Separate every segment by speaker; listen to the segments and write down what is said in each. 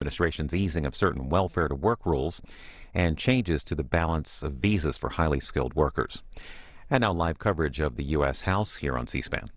Speaker 1: administration's easing of certain welfare-to-work rules and changes to the balance of visas for highly skilled workers. And now live coverage of the U.S. House here on C-SPAN.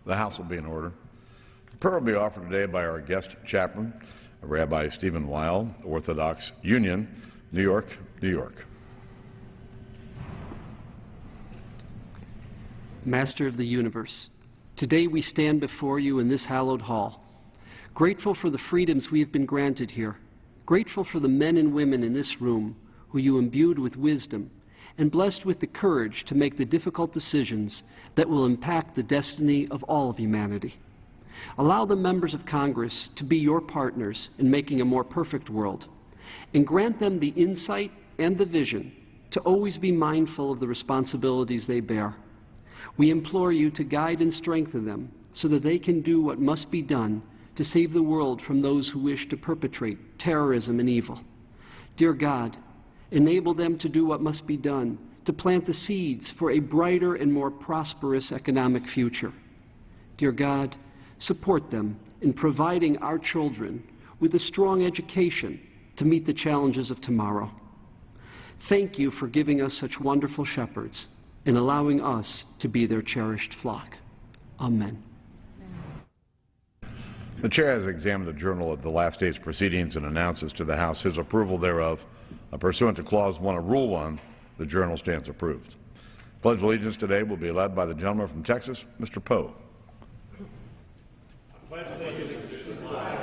Speaker 2: The House will be in order. The prayer will be offered today by our guest chaplain, Rabbi Stephen Weil, Orthodox Union, New York, New York.
Speaker 3: Master of the universe, today we stand before you in this hallowed hall, grateful for the freedoms we have been granted here, grateful for the men and women in this room who you imbued with wisdom and blessed with the courage to make the difficult decisions that will impact the destiny of all of humanity. Allow the members of Congress to be your partners in making a more perfect world, and grant them the insight and the vision to always be mindful of the responsibilities they bear. We implore you to guide and strengthen them so that they can do what must be done to save the world from those who wish to perpetrate terrorism and evil. Dear God, enable them to do what must be done to plant the seeds for a brighter and more prosperous economic future. Dear God, support them in providing our children with a strong education to meet the challenges of tomorrow. Thank you for giving us such wonderful shepherds and allowing us to be their cherished flock. Amen.
Speaker 2: The Chair has examined the journal of the last day's proceedings and announces to the House his approval thereof. Pursuant to Clause 1 of Rule 1, the journal stands approved. Pledge of Allegiance today will be led by the gentleman from Texas, Mr. Poe.
Speaker 4: I pledge allegiance to the flag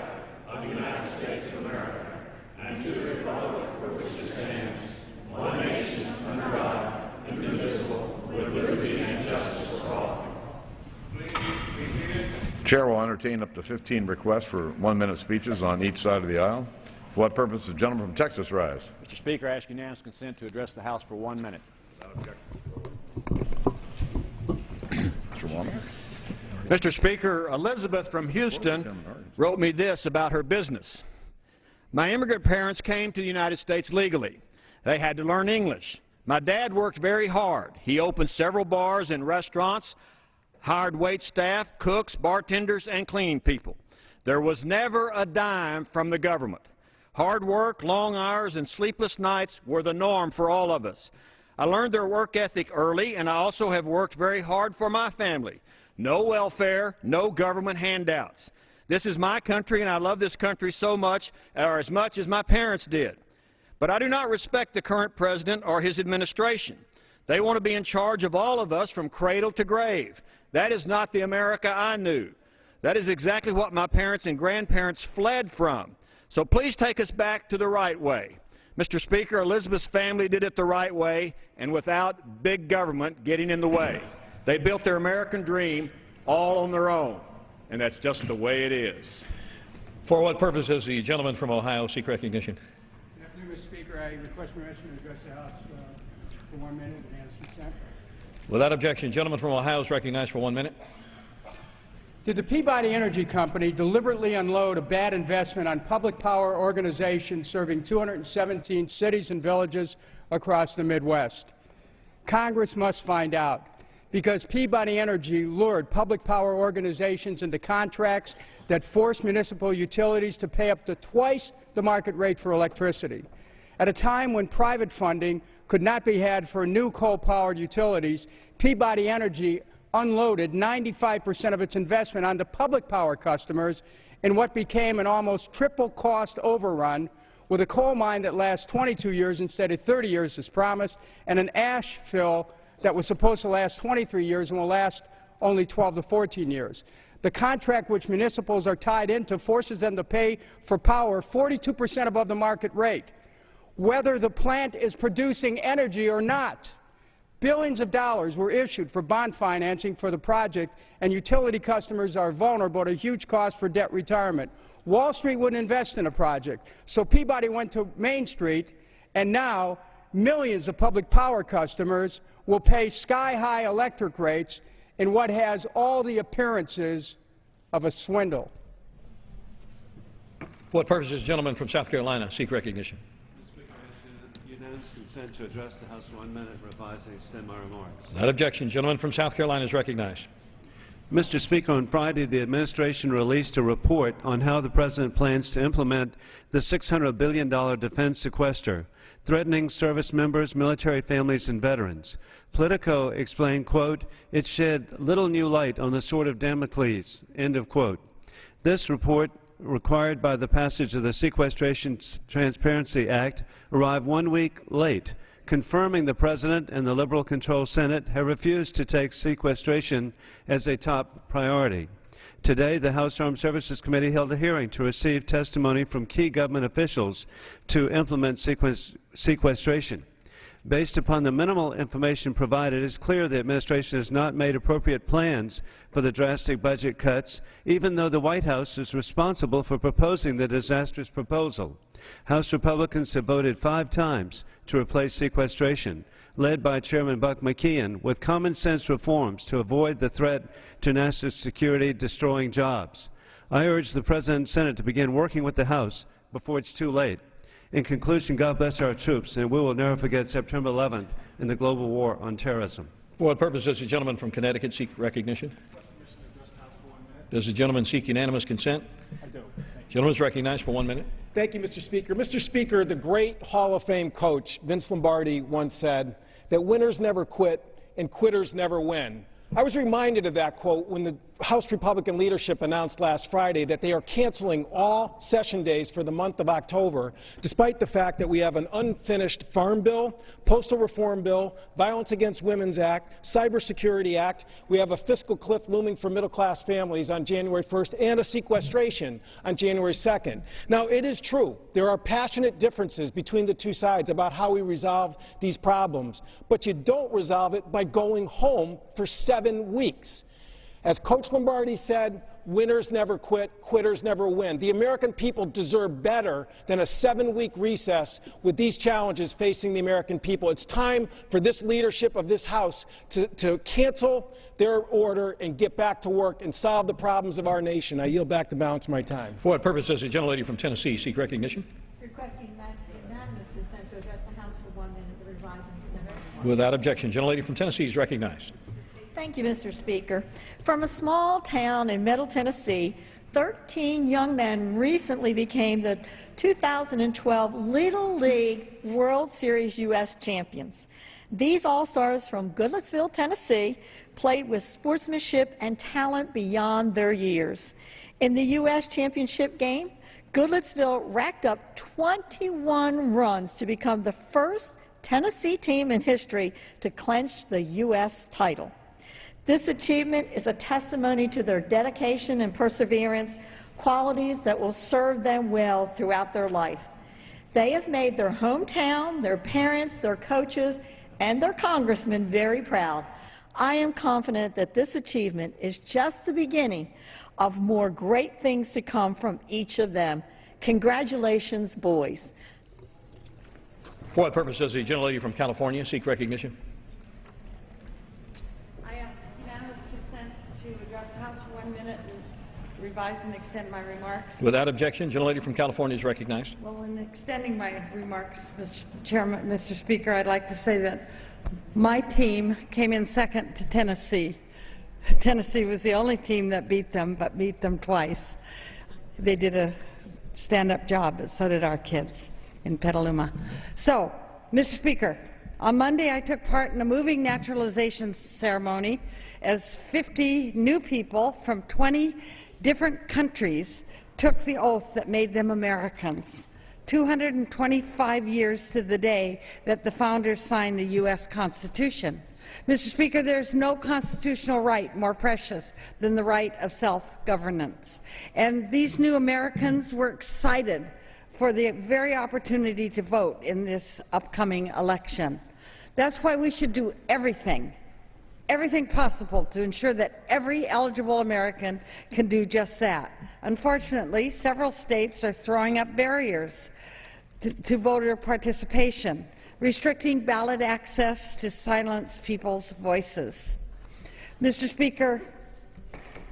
Speaker 4: of the United States of America and to the republic for which it stands, one nation, under God, indivisible, with liberty and justice for all.
Speaker 2: Chair will entertain up to 15 requests for 1-minute speeches on each side of the aisle. For what purpose does the gentleman from Texas rise?
Speaker 5: Mr. Speaker, I ask unanimous consent to address the House for 1 minute.
Speaker 2: Mr. Warner.
Speaker 5: Mr. Speaker, Elizabeth from Houston wrote me this about her business. My immigrant parents came to the United States legally. They had to learn English. My dad worked very hard. He opened several bars and restaurants, hired wait staff, cooks, bartenders, and cleaning people. There was never a dime from the government. Hard work, long hours, and sleepless nights were the norm for all of us. I learned their work ethic early, and I also have worked very hard for my family. No welfare, no government handouts. This is my country, and I love this country so much, or as much as my parents did. But I do not respect the current president or his administration. They want to be in charge of all of us from cradle to grave. That is not the America I knew. That is exactly what my parents and grandparents fled from. So please take us back to the right way. Mr. Speaker, Elizabeth's family did it the right way and without big government getting in the way. They built their American dream all on their own, and that's just the way it is.
Speaker 6: For what purpose does the gentleman from Ohio seek recognition?
Speaker 7: Good afternoon, Mr. Speaker. I request permission to address the House for 1 minute and ask consent.
Speaker 6: Without objection, gentleman from Ohio is recognized for 1 minute.
Speaker 7: Did the Peabody Energy Company deliberately unload a bad investment on public power organizations serving 217 cities and villages across the Midwest? Congress must find out, because Peabody Energy lured public power organizations into contracts that forced municipal utilities to pay up to twice the market rate for electricity. At a time when private funding could not be had for new coal-powered utilities, Peabody Energy unloaded 95% of its investment onto public power customers in what became an almost triple cost overrun, with a coal mine that lasts 22 years instead of 30 years as promised, and an ash fill that was supposed to last 23 years and will last only 12 to 14 years. The contract which municipals are tied into forces them to pay for power 42% above the market rate, whether the plant is producing energy or not. Billions of dollars were issued for bond financing for the project, and utility customers are vulnerable to huge costs for debt retirement. Wall Street wouldn't invest in a project, so Peabody went to Main Street, and now millions of public power customers will pay sky-high electric rates in what has all the appearances of a swindle.
Speaker 6: For what purposes, gentleman from South Carolina seek recognition?
Speaker 8: Unanimous consent to address the House for 1 minute, revise and extend my remarks.
Speaker 6: Without objection, gentleman from South Carolina is recognized.
Speaker 8: Mr. Speaker, on Friday, the administration released a report on how the President plans to implement the $600 billion defense sequester, threatening service members, military families, and veterans. Politico explained, quote, "It shed little new light on the sword of Damocles," end of quote. This report, required by the passage of the Sequestration Transparency Act, arrived 1 week late, confirming the President and the liberal-controlled Senate have refused to take sequestration as a top priority. Today, the House Armed Services Committee held a hearing to receive testimony from key government officials to implement sequestration. Based upon the minimal information provided, it is clear the administration has not made appropriate plans for the drastic budget cuts, even though the White House is responsible for proposing the disastrous proposal. House Republicans have voted 5 times to replace sequestration, led by Chairman Buck McKeon, with common-sense reforms to avoid the threat to national security, destroying jobs. I urge the President and Senate to begin working with the House before it's too late. In conclusion, God bless our troops, and we will never forget September 11th and the global war on terrorism.
Speaker 6: For what purpose does the gentleman from Connecticut seek recognition? Does the gentleman seek unanimous consent?
Speaker 9: I do.
Speaker 6: The gentleman is recognized for 1 minute.
Speaker 9: Thank you, Mr. Speaker. Mr. Speaker, the great Hall of Fame coach, Vince Lombardi, once said that winners never quit and quitters never win. I was reminded of that quote when the House Republican leadership announced last Friday that they are canceling all session days for the month of October, despite the fact that we have an unfinished Farm Bill, Postal Reform Bill, Violence Against Women's Act, Cybersecurity Act. We have a fiscal cliff looming for middle-class families on January 1st and a sequestration on January 2nd. Now, it is true, there are passionate differences between the two sides about how we resolve these problems, but you don't resolve it by going home for 7 weeks. As Coach Lombardi said, winners never quit, quitters never win. The American people deserve better than a 7-week recess with these challenges facing the American people. It's time for this leadership of this House to cancel their order and get back to work and solve the problems of our nation. I yield back the balance of my time.
Speaker 6: For what purpose does the gentlelady from Tennessee seek recognition?
Speaker 10: Requesting unanimous consent to address the House for 1 minute, the revised and extended.
Speaker 6: Without objection, gentlelady from Tennessee is recognized.
Speaker 10: Thank you, Mr. Speaker. From a small town in Middle Tennessee, 13 young men recently became the 2012 Little League World Series U.S. champions. These All-Stars from Goodlettsville, Tennessee, played with sportsmanship and talent beyond their years. In the U.S. championship game, Goodlettsville racked up 21 runs to become the first Tennessee team in history to clinch the U.S. title. This achievement is a testimony to their dedication and perseverance, qualities that will serve them well throughout their life. They have made their hometown, their parents, their coaches, and their congressmen very proud. I am confident that this achievement is just the beginning of more great things to come from each of them. Congratulations, boys.
Speaker 6: For what purpose does the gentlelady from California seek recognition?
Speaker 10: To address the House for 1 minute and revise and extend my remarks.
Speaker 6: Without objection, gentlelady from California is recognized.
Speaker 10: Well, in extending my remarks, Mr. Speaker, I'd like to say that my team came in second to Tennessee. Tennessee was the only team that beat them, but beat them twice.
Speaker 11: they did a stand-up job, but so did our kids in Petaluma. So, Mr. Speaker, on Monday I took part in a moving naturalization ceremony as 50 new people from 20 different countries took the oath that made them Americans. 225 years to the day that the founders signed the U.S. Constitution. Mr. Speaker, there's no constitutional right more precious than the right of self-governance. And these new Americans were excited for the very opportunity to vote in this upcoming election. That's why we should do everything possible to ensure that every eligible American can do just that. Unfortunately, several states are throwing up barriers to voter participation, restricting ballot access to silence people's voices. Mr. Speaker,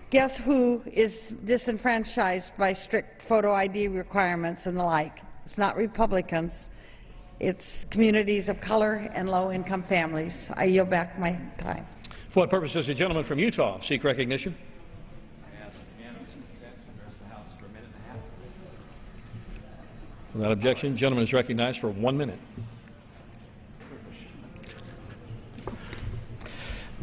Speaker 11: guess who is disenfranchised by strict photo ID requirements and the like? It's not Republicans. It's communities of color and low-income families. I yield back my time.
Speaker 6: For what purpose does the gentleman from Utah seek recognition? Without objection, the gentleman is recognized for 1 minute.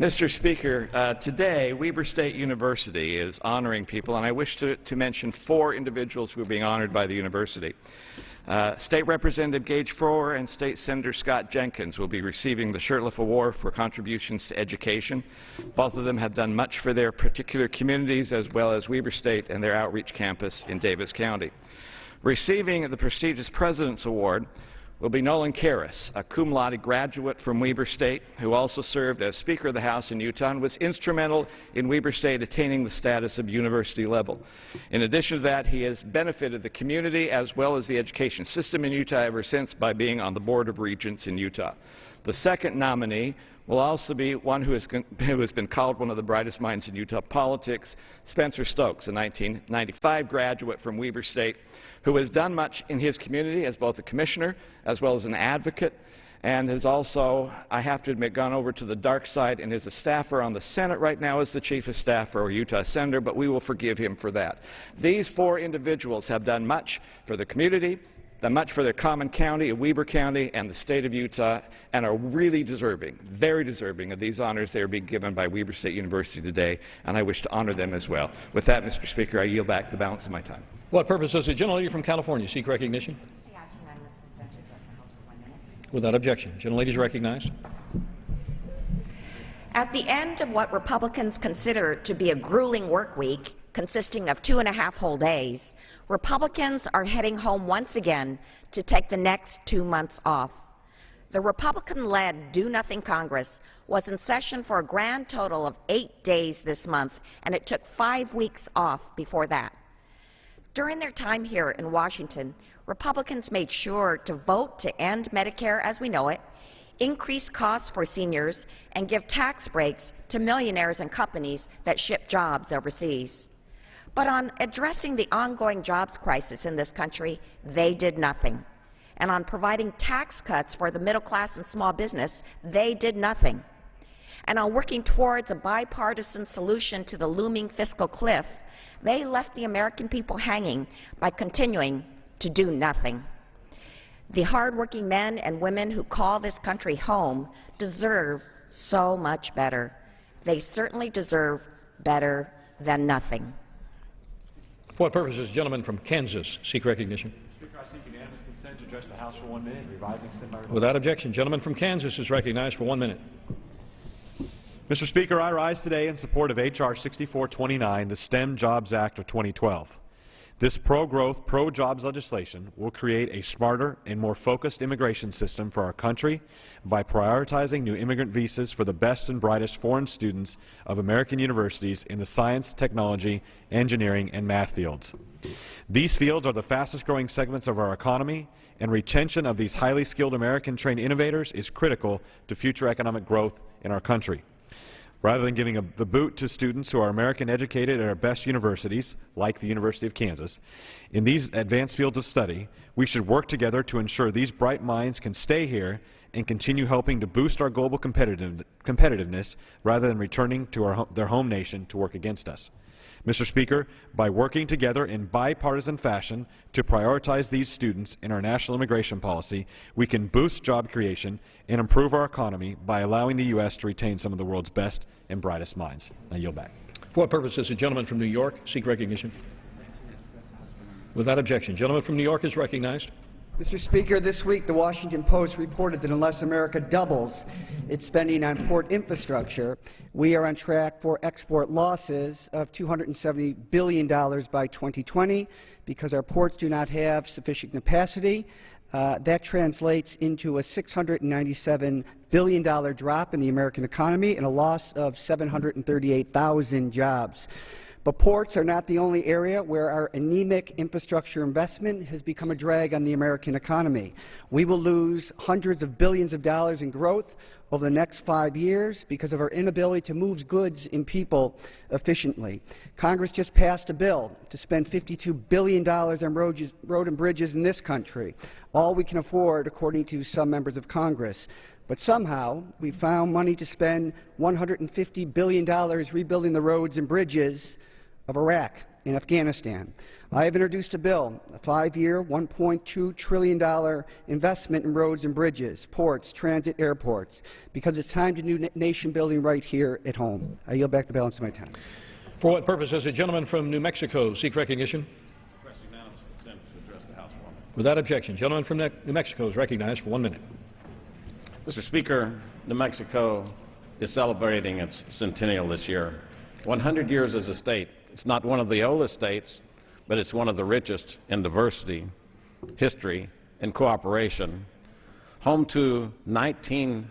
Speaker 12: Mr. Speaker, today Weber State University is honoring people, and I wish to mention 4 individuals who are being honored by the university. State Representative Gage Frower and State Senator Scott Jenkins will be receiving the Shurtleff Award for contributions to education. Both of them have done much for their particular communities as well as Weber State and their outreach campus in Davis County. Receiving the prestigious President's Award will be Nolan Karras, a cum laude graduate from Weber State who also served as Speaker of the House in Utah and was instrumental in Weber State attaining the status of university level. In addition to that, he has benefited the community as well as the education system in Utah ever since by being on the Board of Regents in Utah. The second nominee will also be one who has been called one of the brightest minds in Utah politics, Spencer Stokes, a 1995 graduate from Weber State, who has done much in his community as both a commissioner as well as an advocate, and has also, I have to admit, gone over to the dark side and is a staffer on the Senate right now as the chief of staff for a Utah senator, but we will forgive him for that. These 4 individuals have done much for the community, done much for their common county of Weber County and the state of Utah, and are really deserving, very deserving of these honors they are being given by Weber State University today, and I wish to honor them as well. With that, Mr. Speaker, I yield back the balance of my time.
Speaker 6: What purpose does the gentlelady from California seek recognition? Without objection. Gentlelady is recognized.
Speaker 13: At the end of what Republicans consider to be a grueling work week consisting of 2.5 whole days, Republicans are heading home once again to take the next 2 months off. The Republican-led Do-Nothing Congress was in session for a grand total of 8 days this month, and it took 5 weeks off before that. During their time here in Washington, Republicans made sure to vote to end Medicare as we know it, increase costs for seniors, and give tax breaks to millionaires and companies that ship jobs overseas. But on addressing the ongoing jobs crisis in this country, they did nothing. And on providing tax cuts for the middle class and small business, they did nothing. And on working towards a bipartisan solution to the looming fiscal cliff, they left the American people hanging by continuing to do nothing. The hardworking men and women who call this country home deserve so much better. They certainly deserve better than nothing.
Speaker 6: For what purpose does the gentleman from Kansas seek recognition?
Speaker 14: Speaker, I seek unanimous consent to address the House for 1 minute, revise and extend my remarks.
Speaker 6: Without objection. Gentleman from Kansas is recognized for 1 minute.
Speaker 14: Mr. Speaker, I rise today in support of H.R. 6429, the STEM Jobs Act of 2012. This pro-growth, pro-jobs legislation will create a smarter and more focused immigration system for our country by prioritizing new immigrant visas for the best and brightest foreign students of American universities in the science, technology, engineering, and math fields. These fields are the fastest growing segments of our economy, and retention of these highly skilled American-trained innovators is critical to future economic growth in our country. Rather than giving the boot to students who are American-educated at our best universities, like the University of Kansas, in these advanced fields of study, we should work together to ensure these bright minds can stay here and continue helping to boost our global competitiveness rather than returning to their home nation to work against us. Mr. Speaker, by working together in bipartisan fashion to prioritize these students in our national immigration policy, we can boost job creation and improve our economy by allowing the U.S. to retain some of the world's best and brightest minds. I yield back.
Speaker 6: For what purpose does the gentleman from New York seek recognition? Without objection. Gentleman from New York is recognized.
Speaker 15: Mr. Speaker, this week the Washington Post reported that unless America doubles its spending on port infrastructure, we are on track for export losses of $270 billion by 2020 because our ports do not have sufficient capacity. That translates into a $697 billion drop in the American economy and a loss of 738,000 jobs. But ports are not the only area where our anemic infrastructure investment has become a drag on the American economy. We will lose hundreds of billions of dollars in growth over the next 5 years because of our inability to move goods and people efficiently. Congress just passed a bill to spend $52 billion on road and bridges in this country, all we can afford according to some members of Congress. But somehow we found money to spend $150 billion rebuilding the roads and bridges of Iraq and Afghanistan. I have introduced a bill, a 5-year, $1.2 trillion investment in roads and bridges, ports, transit, airports, because it's time to do nation building right here at home. I yield back the balance of my time.
Speaker 6: For what purpose does the gentleman from New Mexico seek recognition? Without objection. Gentleman from New Mexico is recognized for 1 minute.
Speaker 16: Mr. Speaker, New Mexico is celebrating its centennial this year. 100 years as a state. It's not one of the oldest states, but it's one of the richest in diversity, history, and cooperation. Home to 19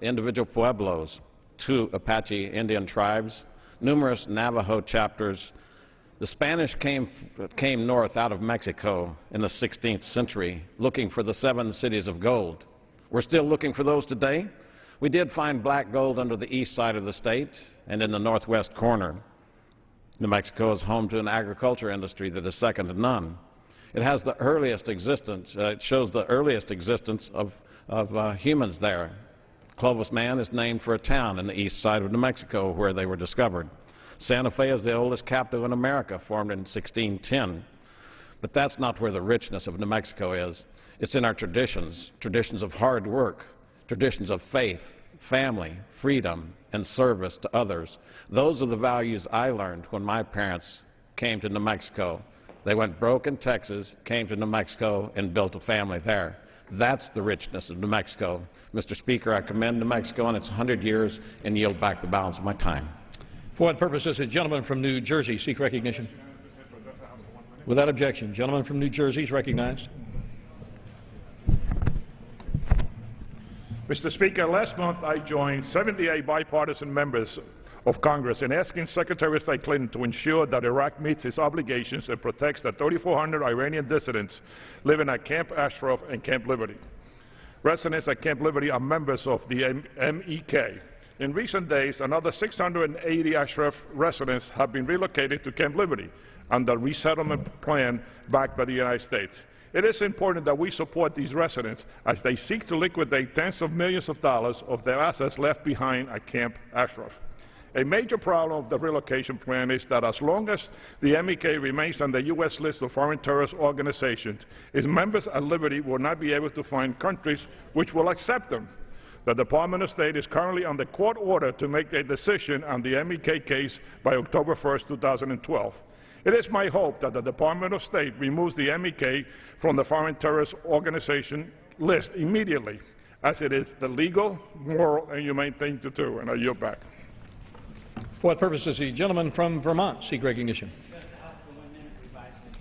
Speaker 16: individual pueblos, 2 Apache Indian tribes, numerous Navajo chapters. The Spanish came north out of Mexico in the 16th century looking for the 7 cities of gold. We're still looking for those today. We did find black gold under the east side of the state and in the northwest corner. New Mexico is home to an agriculture industry that is second to none. It has the earliest existence, it shows the earliest existence of humans there. Clovis Man is named for a town in the east side of New Mexico where they were discovered. Santa Fe is the oldest capital in America, formed in 1610. But that's not where the richness of New Mexico is. It's in our traditions, traditions of hard work, traditions of faith, family, freedom, and service to others. Those are the values I learned when my parents came to New Mexico. They went broke in Texas, came to New Mexico, and built a family there. That's the richness of New Mexico. Mr. Speaker, I commend New Mexico on its 100 years and yield back the balance of my time.
Speaker 6: For what purpose does the gentleman from New Jersey seek recognition? Without objection. Gentleman from New Jersey is recognized.
Speaker 17: Mr. Speaker, last month I joined 78 bipartisan members of Congress in asking Secretary of State Clinton to ensure that Iraq meets its obligations and protects the 3,400 Iranian dissidents living at Camp Ashraf and Camp Liberty. Residents at Camp Liberty are members of the MEK. In recent days, another 680 Ashraf residents have been relocated to Camp Liberty under a resettlement plan backed by the United States. It is important that we support these residents as they seek to liquidate tens of millions of dollars of their assets left behind at Camp Ashraf. A major problem of the relocation plan is that as long as the MEK remains on the U.S. list of foreign terrorist organizations, its members at Liberty will not be able to find countries which will accept them. The Department of State is currently under court order to make a decision on the MEK case by October 1st, 2012. It is my hope that the Department of State removes the MEK from the foreign terrorist organization list immediately, as it is the legal, moral, and humane thing to do. And I yield back.
Speaker 6: For what purpose does the gentleman from Vermont seek recognition?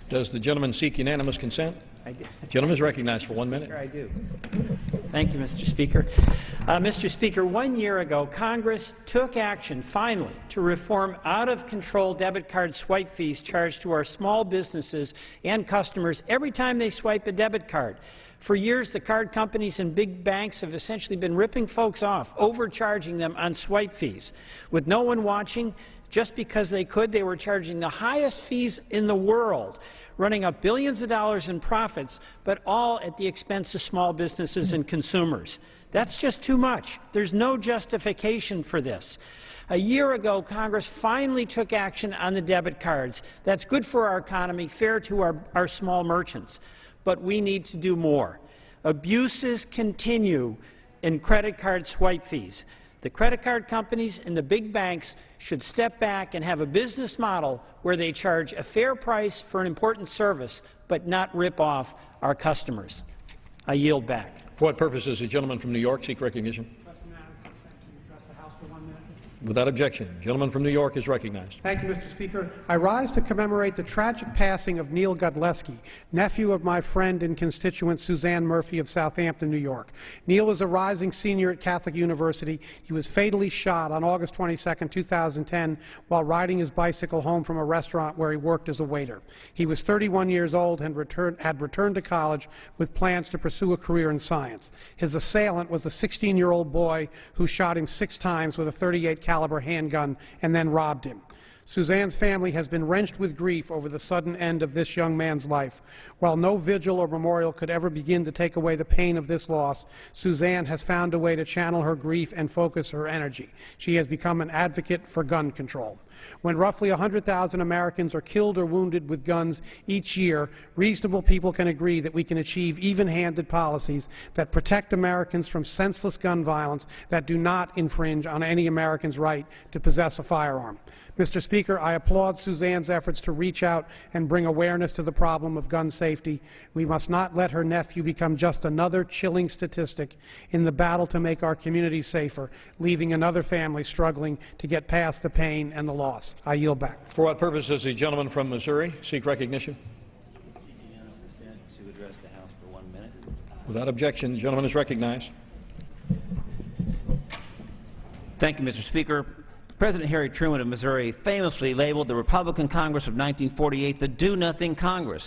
Speaker 6: Does the gentleman seek unanimous consent?
Speaker 18: I do.
Speaker 6: The gentleman is recognized for 1 minute.
Speaker 18: Sure, I do. Thank you, Mr. Speaker. Mr. Speaker, 1 year ago, Congress took action, finally, to reform out-of-control debit card swipe fees charged to our small businesses and customers every time they swipe a debit card. For years, the card companies and big banks have essentially been ripping folks off, overcharging them on swipe fees. With no one watching, just because they could, they were charging the highest fees in the world. running up billions of dollars in profits, but all at the expense of small businesses and consumers. That's just too much. There's no justification for this. A year ago, Congress finally took action on the debit cards. That's good for our economy, fair to our small merchants. But we need to do more. Abuses continue in credit card swipe fees. The credit card companies and the big banks should step back and have a business model where they charge a fair price for an important service, but not rip off our customers. I yield back.
Speaker 6: For what purposes? The gentleman from New York seek recognition. Without objection, the gentleman from New York is recognized.
Speaker 19: Thank you, Mr. Speaker. I rise to commemorate the tragic passing of Neil Godleski, nephew of my friend and constituent Suzanne Murphy of Southampton, New York. Neil was a rising senior at Catholic University. He was fatally shot on August 22, 2010, while riding his bicycle home from a restaurant where he worked as a waiter. He was 31 years old and had returned to college with plans to pursue a career in science. His assailant was a 16-year-old boy who shot him 6 times with a .38 caliber handgun and then robbed him. Suzanne's family has been wrenched with grief over the sudden end of this young man's life. While no vigil or memorial could ever begin to take away the pain of this loss, Suzanne has found a way to channel her grief and focus her energy. She has become an advocate for gun control. When roughly 100,000 Americans are killed or wounded with guns each year, reasonable people can agree that we can achieve even-handed policies that protect Americans from senseless gun violence that do not infringe on any American's right to possess a firearm. Mr. Speaker, I applaud Suzanne's efforts to reach out and bring awareness to the problem of gun safety. We must not let her nephew become just another chilling statistic in the battle to make our communities safer, leaving another family struggling to get past the pain and the loss. I yield back.
Speaker 6: For what purpose does the gentleman from Missouri seek recognition?
Speaker 20: To address the House for 1 minute.
Speaker 6: Without objection, the gentleman is recognized.
Speaker 20: Thank you, Mr. Speaker. President Harry Truman of Missouri famously labeled the Republican Congress of 1948 the Do-Nothing Congress.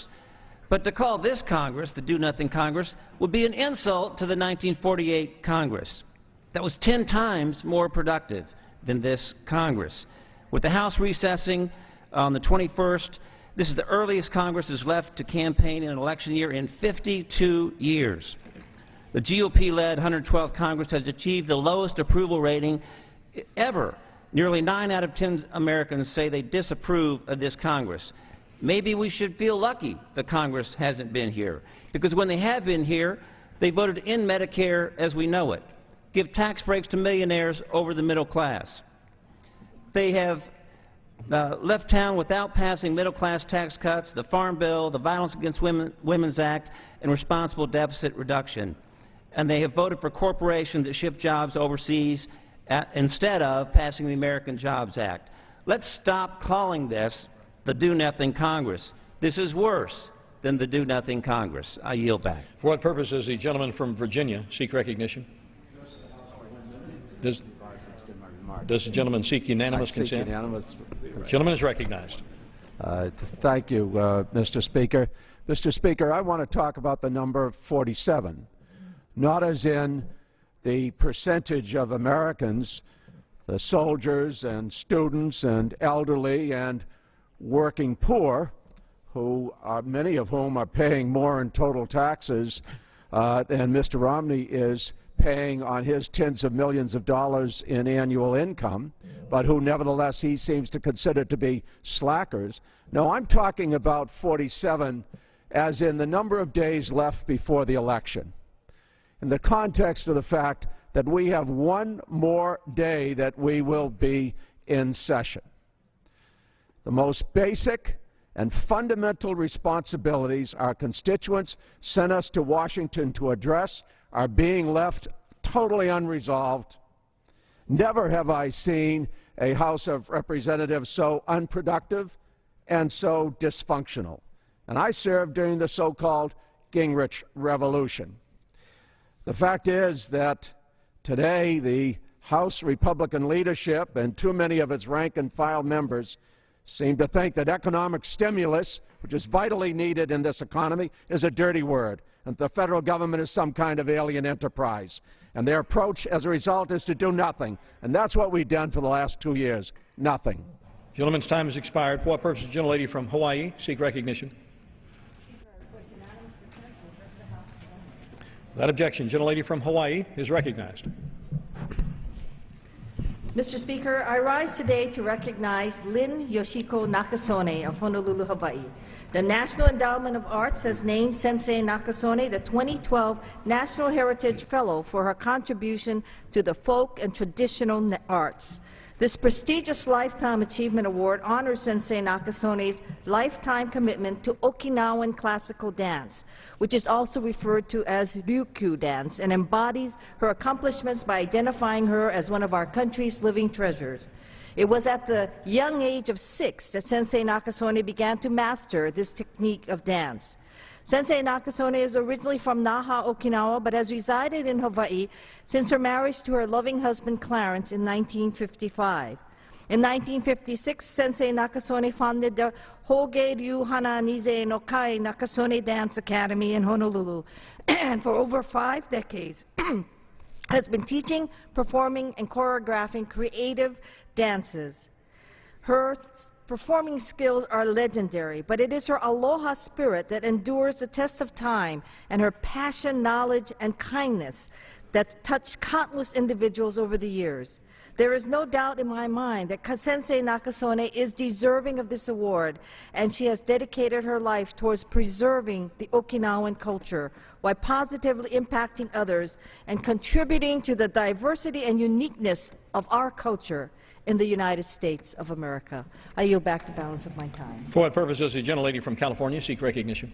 Speaker 20: But to call this Congress the Do-Nothing Congress would be an insult to the 1948 Congress. That was 10 times more productive than this Congress. With the House recessing on the 21st, this is the earliest Congress has left to campaign in an election year in 52 years. The GOP-led 112th Congress has achieved the lowest approval rating ever. Nearly 9 out of 10 Americans say they disapprove of this Congress. Maybe we should feel lucky the Congress hasn't been here, because when they have been here, they voted in Medicare as we know it, give tax breaks to millionaires over the middle class. They have left town without passing middle-class tax cuts, the Farm Bill, the Violence Against Women's Act, and responsible deficit reduction. And they have voted for corporations that ship jobs overseas instead of passing the American Jobs Act. Let's stop calling this the Do-Nothing Congress. This is worse than the Do-Nothing Congress. I yield back.
Speaker 6: For what purpose does the gentleman from Virginia seek recognition? Does the gentleman seek unanimous consent?
Speaker 21: Unanimous.
Speaker 6: The gentleman is recognized.
Speaker 21: Thank you, Mr. Speaker. Mr. Speaker, I want to talk about the number 47, not as in the percentage of Americans, the soldiers and students and elderly and working poor, who many of whom are paying more in total taxes than Mr. Romney is paying on his tens of millions of dollars in annual income, but who nevertheless he seems to consider to be slackers. No, I'm talking about 47 as in the number of days left before the election, in the context of the fact that we have one more day that we will be in session. The most basic and fundamental responsibilities our constituents sent us to Washington to address are being left totally unresolved. Never have I seen a House of Representatives so unproductive and so dysfunctional. And I served during the so-called Gingrich Revolution. The fact is that today the House Republican leadership and too many of its rank-and-file members seem to think that economic stimulus, which is vitally needed in this economy, is a dirty word, and the federal government is some kind of alien enterprise. And their approach, as a result, is to do nothing. And that's what we've done for the last 2 years, nothing.
Speaker 6: Gentleman's time has expired. For what purpose does the gentlelady from Hawaii seek recognition? Without objection, the gentlelady from Hawaii is recognized.
Speaker 1: Mr. Speaker, I rise today to recognize Lynn Yoshiko Nakasone of Honolulu, Hawaii. The National Endowment of Arts has named Sensei Nakasone the 2012 National Heritage Fellow for her contribution to the folk and traditional arts. This prestigious Lifetime Achievement Award honors Sensei Nakasone's lifetime commitment to Okinawan classical dance, which is also referred to as Ryukyu dance, and embodies her accomplishments by identifying her as one of our country's living treasures. It was at the young age of 6 that Sensei Nakasone began to master this technique of dance. Sensei Nakasone is originally from Naha, Okinawa, but has resided in Hawaii since her marriage to her loving husband Clarence in 1955. In 1956, Sensei Nakasone founded the Hoge Ryu Hana Nise no Kai Nakasone Dance Academy in Honolulu, and for over 5 decades has been teaching, performing, and choreographing creative dances. Her performing skills are legendary, but it is her aloha spirit that endures the test of time, and her passion, knowledge, and kindness that touched countless individuals over the years. There is no doubt in my mind that Sensei Nakasone is deserving of this award, and she has dedicated her life towards preserving the Okinawan culture while positively impacting others and contributing to the diversity and uniqueness of our culture in the United States of America. I yield back the balance of my time.
Speaker 6: For what purposes the gentlelady from California seek recognition?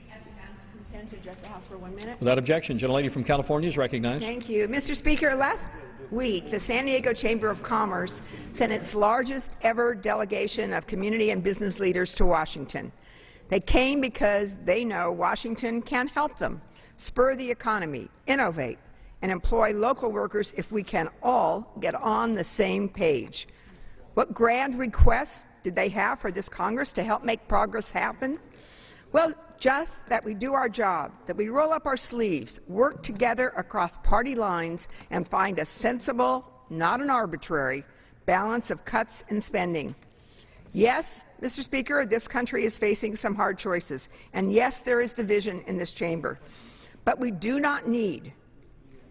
Speaker 22: Consent to address the House for 1 minute.
Speaker 6: Without objection, the gentlelady from California is recognized.
Speaker 22: Thank you. Mr. Speaker, last week, the San Diego Chamber of Commerce sent its largest ever delegation of community and business leaders to Washington. They came because they know Washington can help them spur the economy, innovate, and employ local workers if we can all get on the same page. What grand requests did they have for this Congress to help make progress happen? Well, just that we do our job, that we roll up our sleeves, work together across party lines, and find a sensible, not an arbitrary, balance of cuts and spending. Yes, Mr. Speaker, this country is facing some hard choices, and yes, there is division in this chamber. But we do not need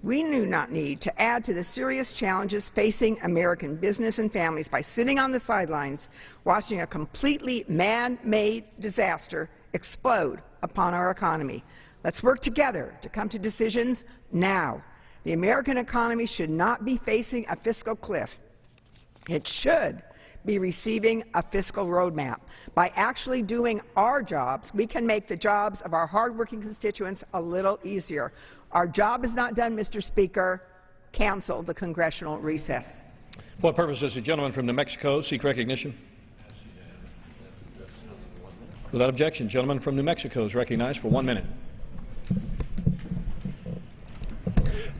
Speaker 22: to add to the serious challenges facing American business and families by sitting on the sidelines watching a completely man-made disaster explode upon our economy. Let's work together to come to decisions now. The American economy should not be facing a fiscal cliff. It should be receiving a fiscal roadmap. By actually doing our jobs, we can make the jobs of our hardworking constituents a little easier. Our job is not done, Mr. Speaker. Cancel the congressional recess.
Speaker 6: For what purposes the gentleman from New Mexico seek recognition? Without objection, the gentleman from New Mexico is recognized for 1 minute.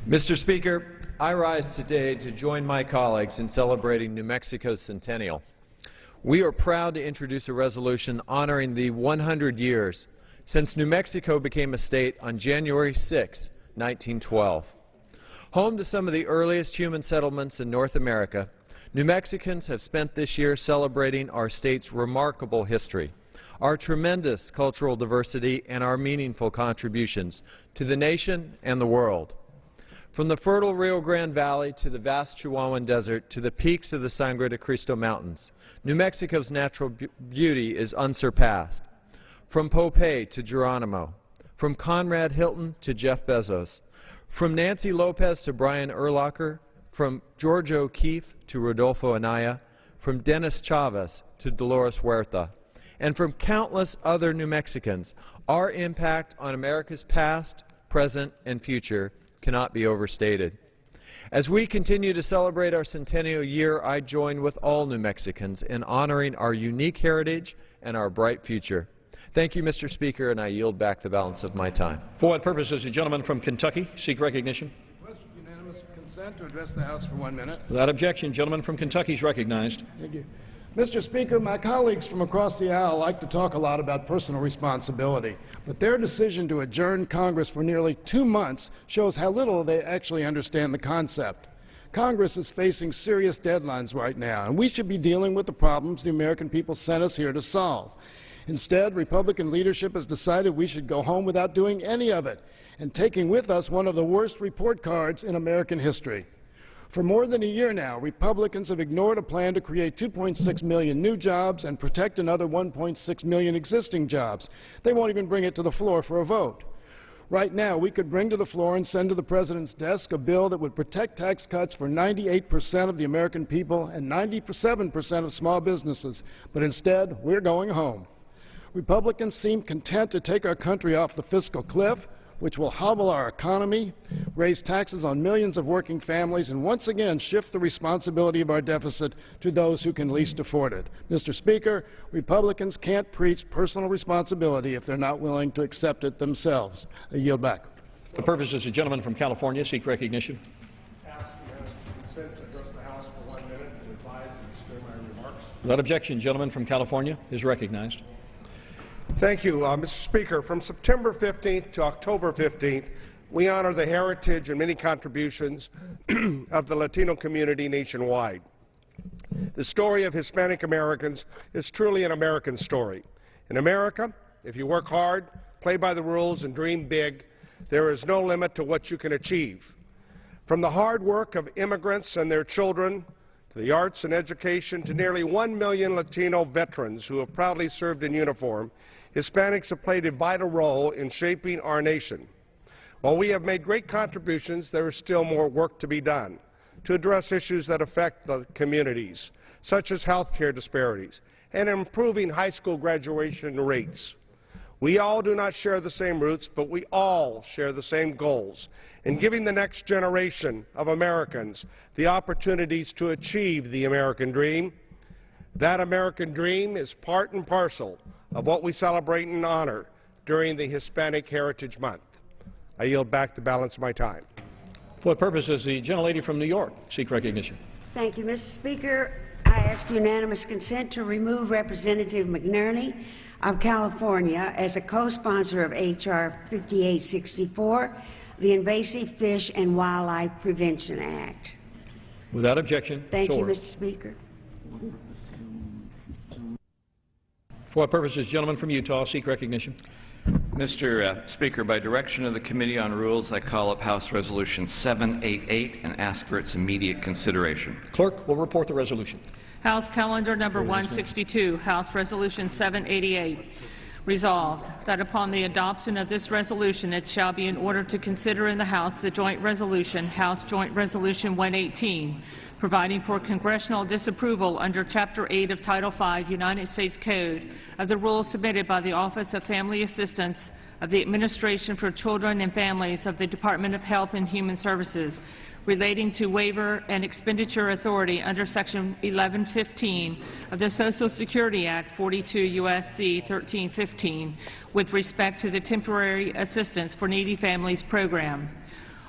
Speaker 23: Mr. Speaker, I rise today to join my colleagues in celebrating New Mexico's centennial. We are proud to introduce a resolution honoring the 100 years since New Mexico became a state on January 6, 1912. Home to some of the earliest human settlements in North America, New Mexicans have spent this year celebrating our state's remarkable history, our tremendous cultural diversity, and our meaningful contributions to the nation and the world. From the fertile Rio Grande Valley to the vast Chihuahuan Desert to the peaks of the Sangre de Cristo Mountains, New Mexico's natural beauty is unsurpassed. From Popeye to Geronimo, from Conrad Hilton to Jeff Bezos, from Nancy Lopez to Brian Urlacher, from George O'Keeffe to Rodolfo Anaya, from Dennis Chavez to Dolores Huerta, and from countless other New Mexicans, our impact on America's past, present, and future cannot be overstated. As we continue to celebrate our centennial year, I join with all New Mexicans in honoring our unique heritage and our bright future. Thank you, Mr. Speaker, and I yield back the balance of my time.
Speaker 6: For what purposes the gentleman from Kentucky seek recognition?
Speaker 24: Unanimous consent to address the House for 1 minute.
Speaker 6: Without objection, the gentleman from Kentucky is recognized.
Speaker 24: Thank you. Mr. Speaker, my colleagues from across the aisle like to talk a lot about personal responsibility, but their decision to adjourn Congress for nearly 2 months shows how little they actually understand the concept. Congress is facing serious deadlines right now, and we should be dealing with the problems the American people sent us here to solve. Instead, Republican leadership has decided we should go home without doing any of it, and taking with us one of the worst report cards in American history. For more than a year now, Republicans have ignored a plan to create 2.6 million new jobs and protect another 1.6 million existing jobs. They won't even bring it to the floor for a vote. Right now, we could bring to the floor and send to the President's desk a bill that would protect tax cuts for 98% of the American people and 97% of small businesses. But instead, we're going home. Republicans seem content to take our country off the fiscal cliff, which will hobble our economy, raise taxes on millions of working families, and once again shift the responsibility of our deficit to those who can least afford it. Mr. Speaker, Republicans can't preach personal responsibility if they're not willing to accept it themselves. I yield back.
Speaker 6: For the purposes, the gentleman from California seek recognition.
Speaker 2: Consent to address the House for 1 minute to advise and explain my remarks.
Speaker 6: Without objection, gentleman from California is recognized.
Speaker 2: Thank you, Mr. Speaker. From September 15th to October 15th, we honor the heritage and many contributions of the Latino community nationwide. The story of Hispanic Americans is truly an American story. In America, if you work hard, play by the rules, and dream big, there is no limit to what you can achieve. From the hard work of immigrants and their children, to the arts and education, to nearly 1 million Latino veterans who have proudly served in uniform, Hispanics have played a vital role in shaping our nation. While we have made great contributions, there is still more work to be done to address issues that affect the communities, such as health care disparities and improving high school graduation rates. We all do not share the same roots, but we all share the same goals in giving the next generation of Americans the opportunities to achieve the American dream. That American dream is part and parcel of what we celebrate and honor during the Hispanic Heritage Month. I yield back the balance of my time.
Speaker 6: For what purposes, the gentlelady from New York seek recognition.
Speaker 3: Thank you, Mr. Speaker. I ask unanimous consent to remove Representative McNerney of California as a co-sponsor of H.R. 5864, the Invasive Fish and Wildlife Prevention Act.
Speaker 6: Without objection,
Speaker 3: Thank you,
Speaker 6: ordered.
Speaker 3: Mr. Speaker.
Speaker 6: For what purposes, gentleman from Utah seek recognition.
Speaker 12: Mr. Speaker, by direction of the Committee on Rules, I call up House Resolution 788 and ask for its immediate consideration.
Speaker 6: Clerk will report the resolution.
Speaker 4: House Calendar Number 162, House Resolution 788. Resolved, that upon the adoption of this resolution, it shall be in order to consider in the House the joint resolution, House Joint Resolution 118, providing for congressional disapproval under Chapter 8 of Title V, United States Code, of the rules submitted by the Office of Family Assistance of the Administration for Children and Families of the Department of Health and Human Services, relating to waiver and expenditure authority under Section 1115 of the Social Security Act 42 U.S.C. 1315 with respect to the Temporary Assistance for Needy Families Program.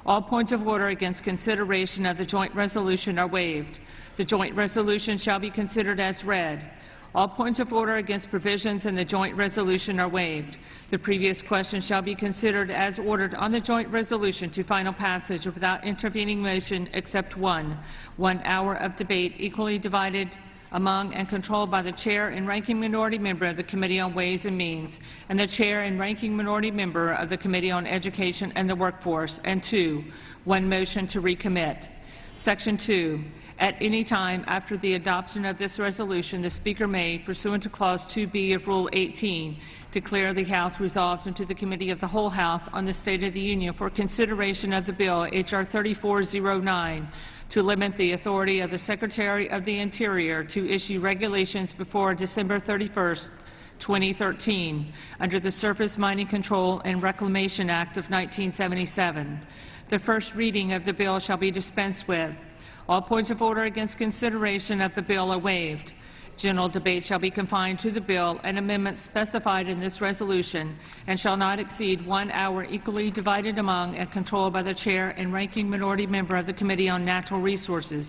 Speaker 4: All points of order against consideration of the joint resolution are waived. The joint resolution shall be considered as read. All points of order against provisions in the joint resolution are waived. The previous question shall be considered as ordered on the joint resolution to final passage without intervening motion except one. 1 hour of debate equally divided among and controlled by the Chair and Ranking Minority Member of the Committee on Ways and Means and the Chair and Ranking Minority Member of the Committee on Education and the Workforce. And 2, 1 motion to recommit. Section 2. At any time after the adoption of this resolution, the Speaker may, pursuant to Clause 2B of Rule 18, declare the House resolved into the Committee of the Whole House on the State of the Union for consideration of the bill, H.R. 3409, to limit the authority of the Secretary of the Interior to issue regulations before December 31st, 2013, under the Surface Mining Control and Reclamation Act of 1977. The first reading of the bill shall be dispensed with. All points of order against consideration of the bill are waived. General debate shall be confined to the bill and amendments specified in this resolution and shall not exceed 1 hour equally divided among and controlled by the Chair and Ranking Minority Member of the Committee on Natural Resources,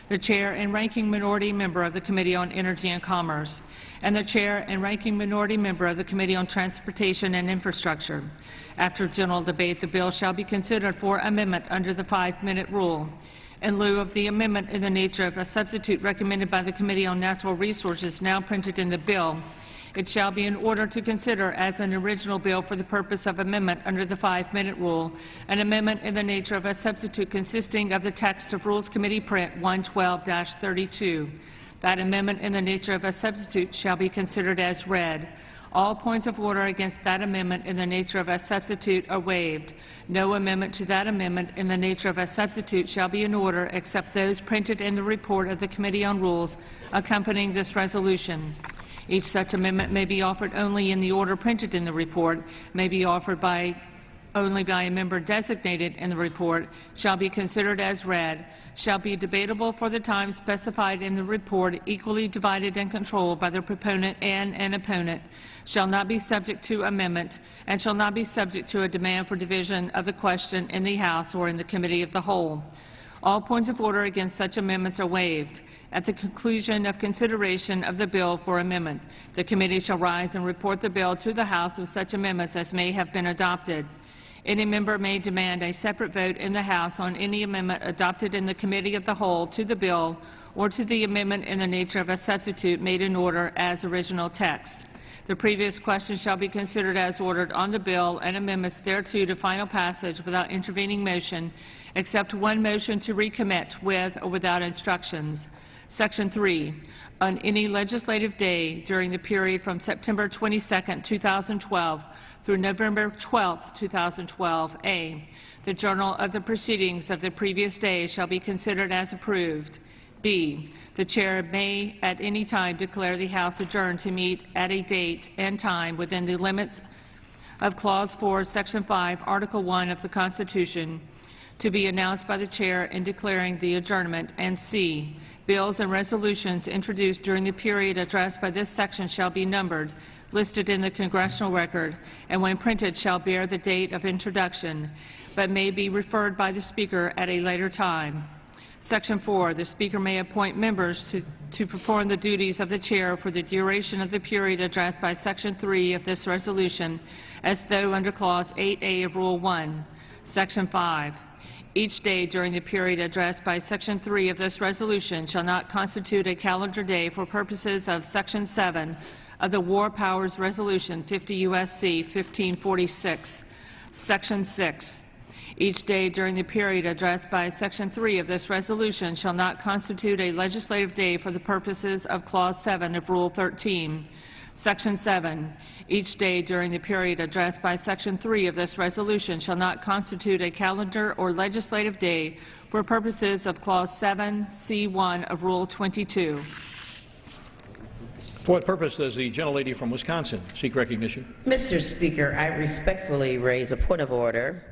Speaker 4: the Chair and Ranking Minority Member of the Committee on Energy and Commerce, and the Chair and Ranking Minority Member of the Committee on Transportation and Infrastructure. After general debate, the bill shall be considered for amendment under the 5-minute rule. In lieu of the amendment in the nature of a substitute recommended by the Committee on Natural Resources now printed in the bill, It shall be in order to consider as an original bill for the purpose of amendment under the 5-minute rule, an amendment in the nature of a substitute consisting of the text of Rules Committee Print 112-32. That amendment in the nature of a substitute shall be considered as read. All points of order against that amendment in the nature of a substitute are waived. No amendment to that amendment in the nature of a substitute shall be in order except those printed in the report of the Committee on Rules accompanying this resolution. Each such amendment may be offered only in the order printed in the report, may be offered only by a member designated in the report, shall be considered as read, shall be debatable for the time specified in the report, equally divided and controlled by the proponent and an opponent, shall not be subject to amendment, and shall not be subject to a demand for division of the question in the House or in the Committee of the Whole. All points of order against such amendments are waived. At the conclusion of consideration of the bill for amendment, the committee shall rise and report the bill to the House with such amendments as may have been adopted. Any member may demand a separate vote in the House on any amendment adopted in the Committee of the Whole to the bill or to the amendment in the nature of a substitute made in order as original text. The previous question shall be considered as ordered on the bill and amendments thereto to final passage without intervening motion, except one motion to recommit with or without instructions. Section 3. On any legislative day during the period from September 22, 2012 through November 12, 2012, A, the journal of the proceedings of the previous day shall be considered as approved. B, the Chair may at any time declare the House adjourned to meet at a date and time within the limits of Clause 4, Section 5, Article 1 of the Constitution, to be announced by the Chair in declaring the adjournment. And C, bills and resolutions introduced during the period addressed by this section shall be numbered, listed in the Congressional Record, and when printed shall bear the date of introduction, but may be referred by the Speaker at a later time. Section 4, the Speaker may appoint members to perform the duties of the Chair for the duration of the period addressed by Section 3 of this resolution, as though under Clause 8A of Rule 1. Section 5, each day during the period addressed by Section 3 of this resolution shall not constitute a calendar day for purposes of Section 7 of the War Powers Resolution 50 U.S.C. 1546. Section 6. Each day during the period addressed by Section 3 of this resolution shall not constitute a legislative day for the purposes of Clause 7 of Rule 13. Section 7. Each day during the period addressed by Section 3 of this resolution shall not constitute a calendar or legislative day for purposes of Clause 7C1 of Rule 22.
Speaker 6: For what purpose does the gentlelady from Wisconsin seek recognition?
Speaker 5: Mr. Speaker, I respectfully raise a point of order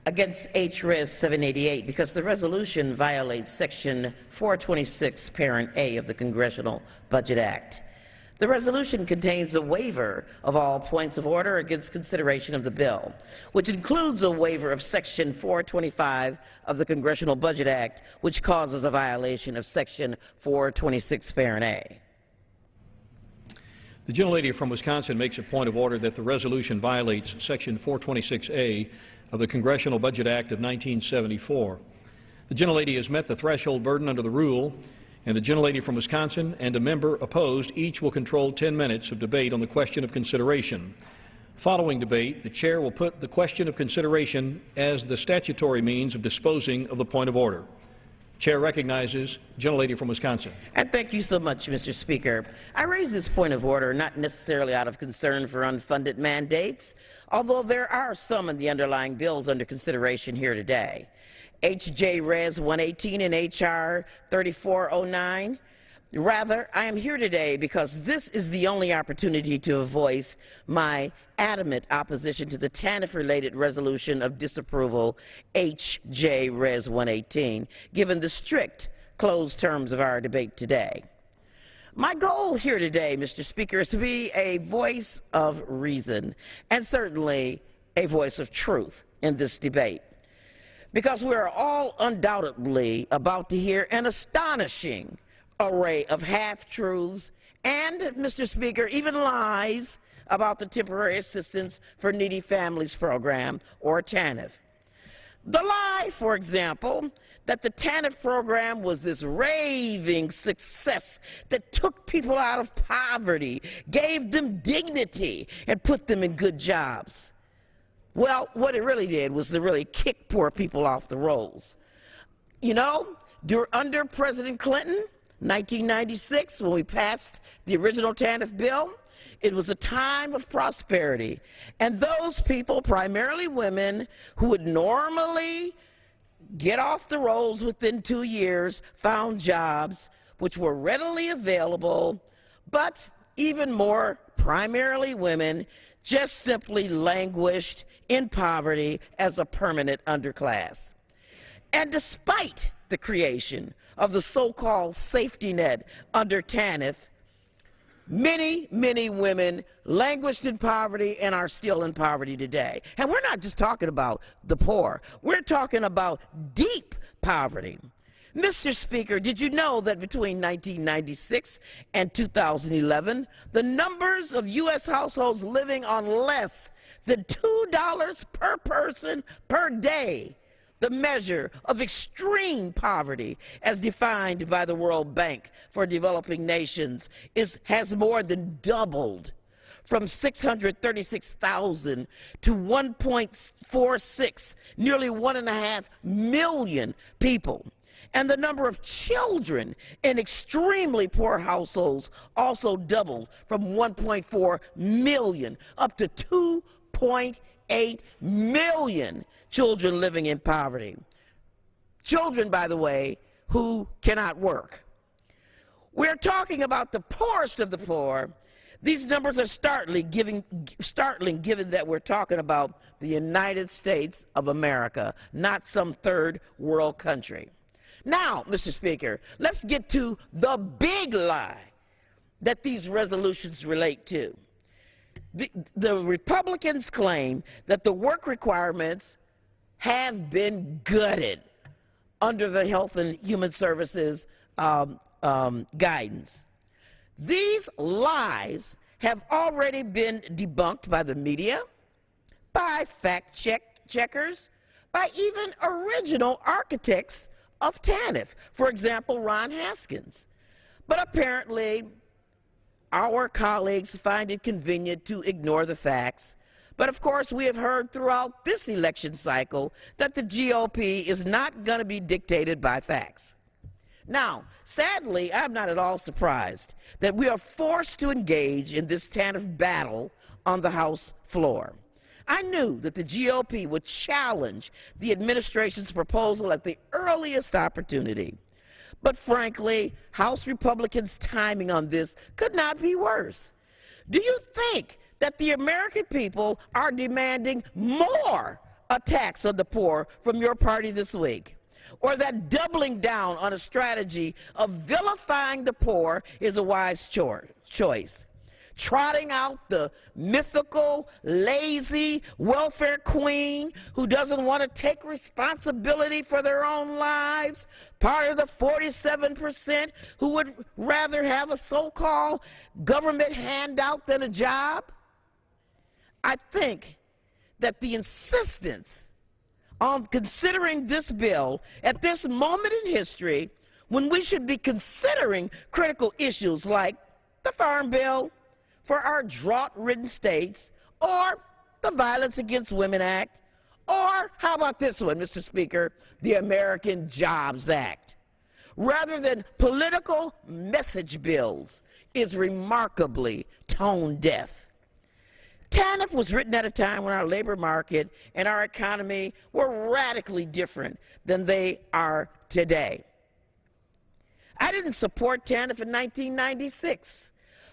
Speaker 5: against H.Res. 788 because the resolution violates Section 426, Parent A of the Congressional Budget Act. The resolution contains a waiver of all points of order against consideration of the bill, which includes a waiver of Section 425 of the Congressional Budget Act, which causes a violation of Section 426, Parent A.
Speaker 6: The gentlelady from Wisconsin makes a point of order that the resolution violates Section 426A of the Congressional Budget Act of 1974. The gentlelady has met the threshold burden under the rule, and the gentlelady from Wisconsin and a member opposed each will control 10 minutes of debate on the question of consideration. Following debate, the Chair will put the question of consideration as the statutory means of disposing of the point of order. Chair recognizes gentlelady from Wisconsin.
Speaker 5: And thank you so much, Mr. Speaker. I raise this point of order not necessarily out of concern for unfunded mandates, although there are some in the underlying bills under consideration here today. H.J. Res. 118 and H.R. 3409. Rather, I am here today because this is the only opportunity to voice my adamant opposition to the TANF-related resolution of disapproval, H.J. Res. 118, given the strict closed terms of our debate today. My goal here today, Mr. Speaker, is to be a voice of reason and certainly a voice of truth in this debate, because we are all undoubtedly about to hear an astonishing array of half-truths and, Mr. Speaker, even lies about the Temporary Assistance for Needy Families Program, or TANF. The lie, for example, that the TANF program was this raving success that took people out of poverty, gave them dignity, and put them in good jobs. Well, what it really did was to really kick poor people off the rolls. You know, under President Clinton, 1996, when we passed the original TANF bill, it was a time of prosperity. And those people, primarily women, who would normally get off the rolls within 2 years, found jobs which were readily available, but even more, primarily women, just simply languished in poverty as a permanent underclass. And despite the creation of the so-called safety net under TANF, many, many women languished in poverty and are still in poverty today. And we're not just talking about the poor. We're talking about deep poverty. Mr. Speaker, did you know that between 1996 and 2011, the numbers of U.S. households living on less than $2 per person per day, the measure of extreme poverty as defined by the World Bank for Developing Nations, has more than doubled from 636,000 to 1.46, nearly 1.5 million people. And the number of children in extremely poor households also doubled from 1.4 million up to 2.8 million children living in poverty. Children, by the way, who cannot work. We're talking about the poorest of the poor. These numbers are startling given that we're talking about the United States of America, not some third world country. Now, Mr. Speaker, let's get to the big lie that these resolutions relate to. The Republicans claim that the work requirements have been gutted under the Health and Human Services guidance. These lies have already been debunked by the media, by fact-checkers, by even original architects of TANF, for example, Ron Haskins. But apparently, our colleagues find it convenient to ignore the facts. But of course, we have heard throughout this election cycle that the GOP is not going to be dictated by facts. Now, sadly, I'm not at all surprised that we are forced to engage in this TANF battle on the House floor. I knew that the GOP would challenge the administration's proposal at the earliest opportunity. But frankly, House Republicans' timing on this could not be worse. Do you think that the American people are demanding more attacks on the poor from your party this week? Or that doubling down on a strategy of vilifying the poor is a wise choice? Trotting out the mythical, lazy welfare queen who doesn't want to take responsibility for their own lives, part of the 47% who would rather have a so-called government handout than a job? I think that the insistence on considering this bill at this moment in history, when we should be considering critical issues like the Farm Bill for our drought-ridden states, or the Violence Against Women Act, or how about this one, Mr. Speaker, the American Jobs Act, rather than political message bills, is remarkably tone-deaf. TANF was written at a time when our labor market and our economy were radically different than they are today. I didn't support TANF in 1996,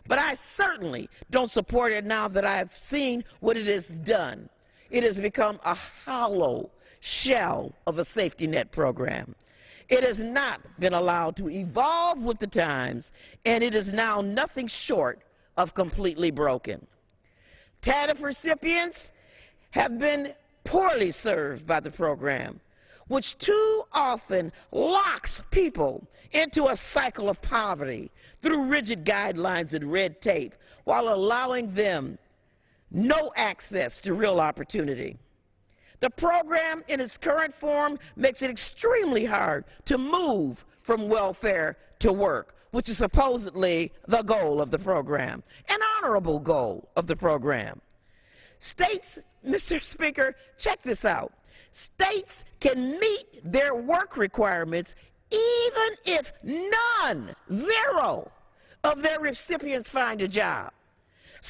Speaker 5: but I certainly don't support it now that I've seen what it has done. It has become a hollow shell of a safety net program. It has not been allowed to evolve with the times, and it is now nothing short of completely broken. TANF recipients have been poorly served by the program, which too often locks people into a cycle of poverty through rigid guidelines and red tape, while allowing them no access to real opportunity. The program in its current form makes it extremely hard to move from welfare to work, which is supposedly the goal of the program, an honorable goal of the program. States, Mr. Speaker, check this out. States can meet their work requirements even if none, zero, of their recipients find a job.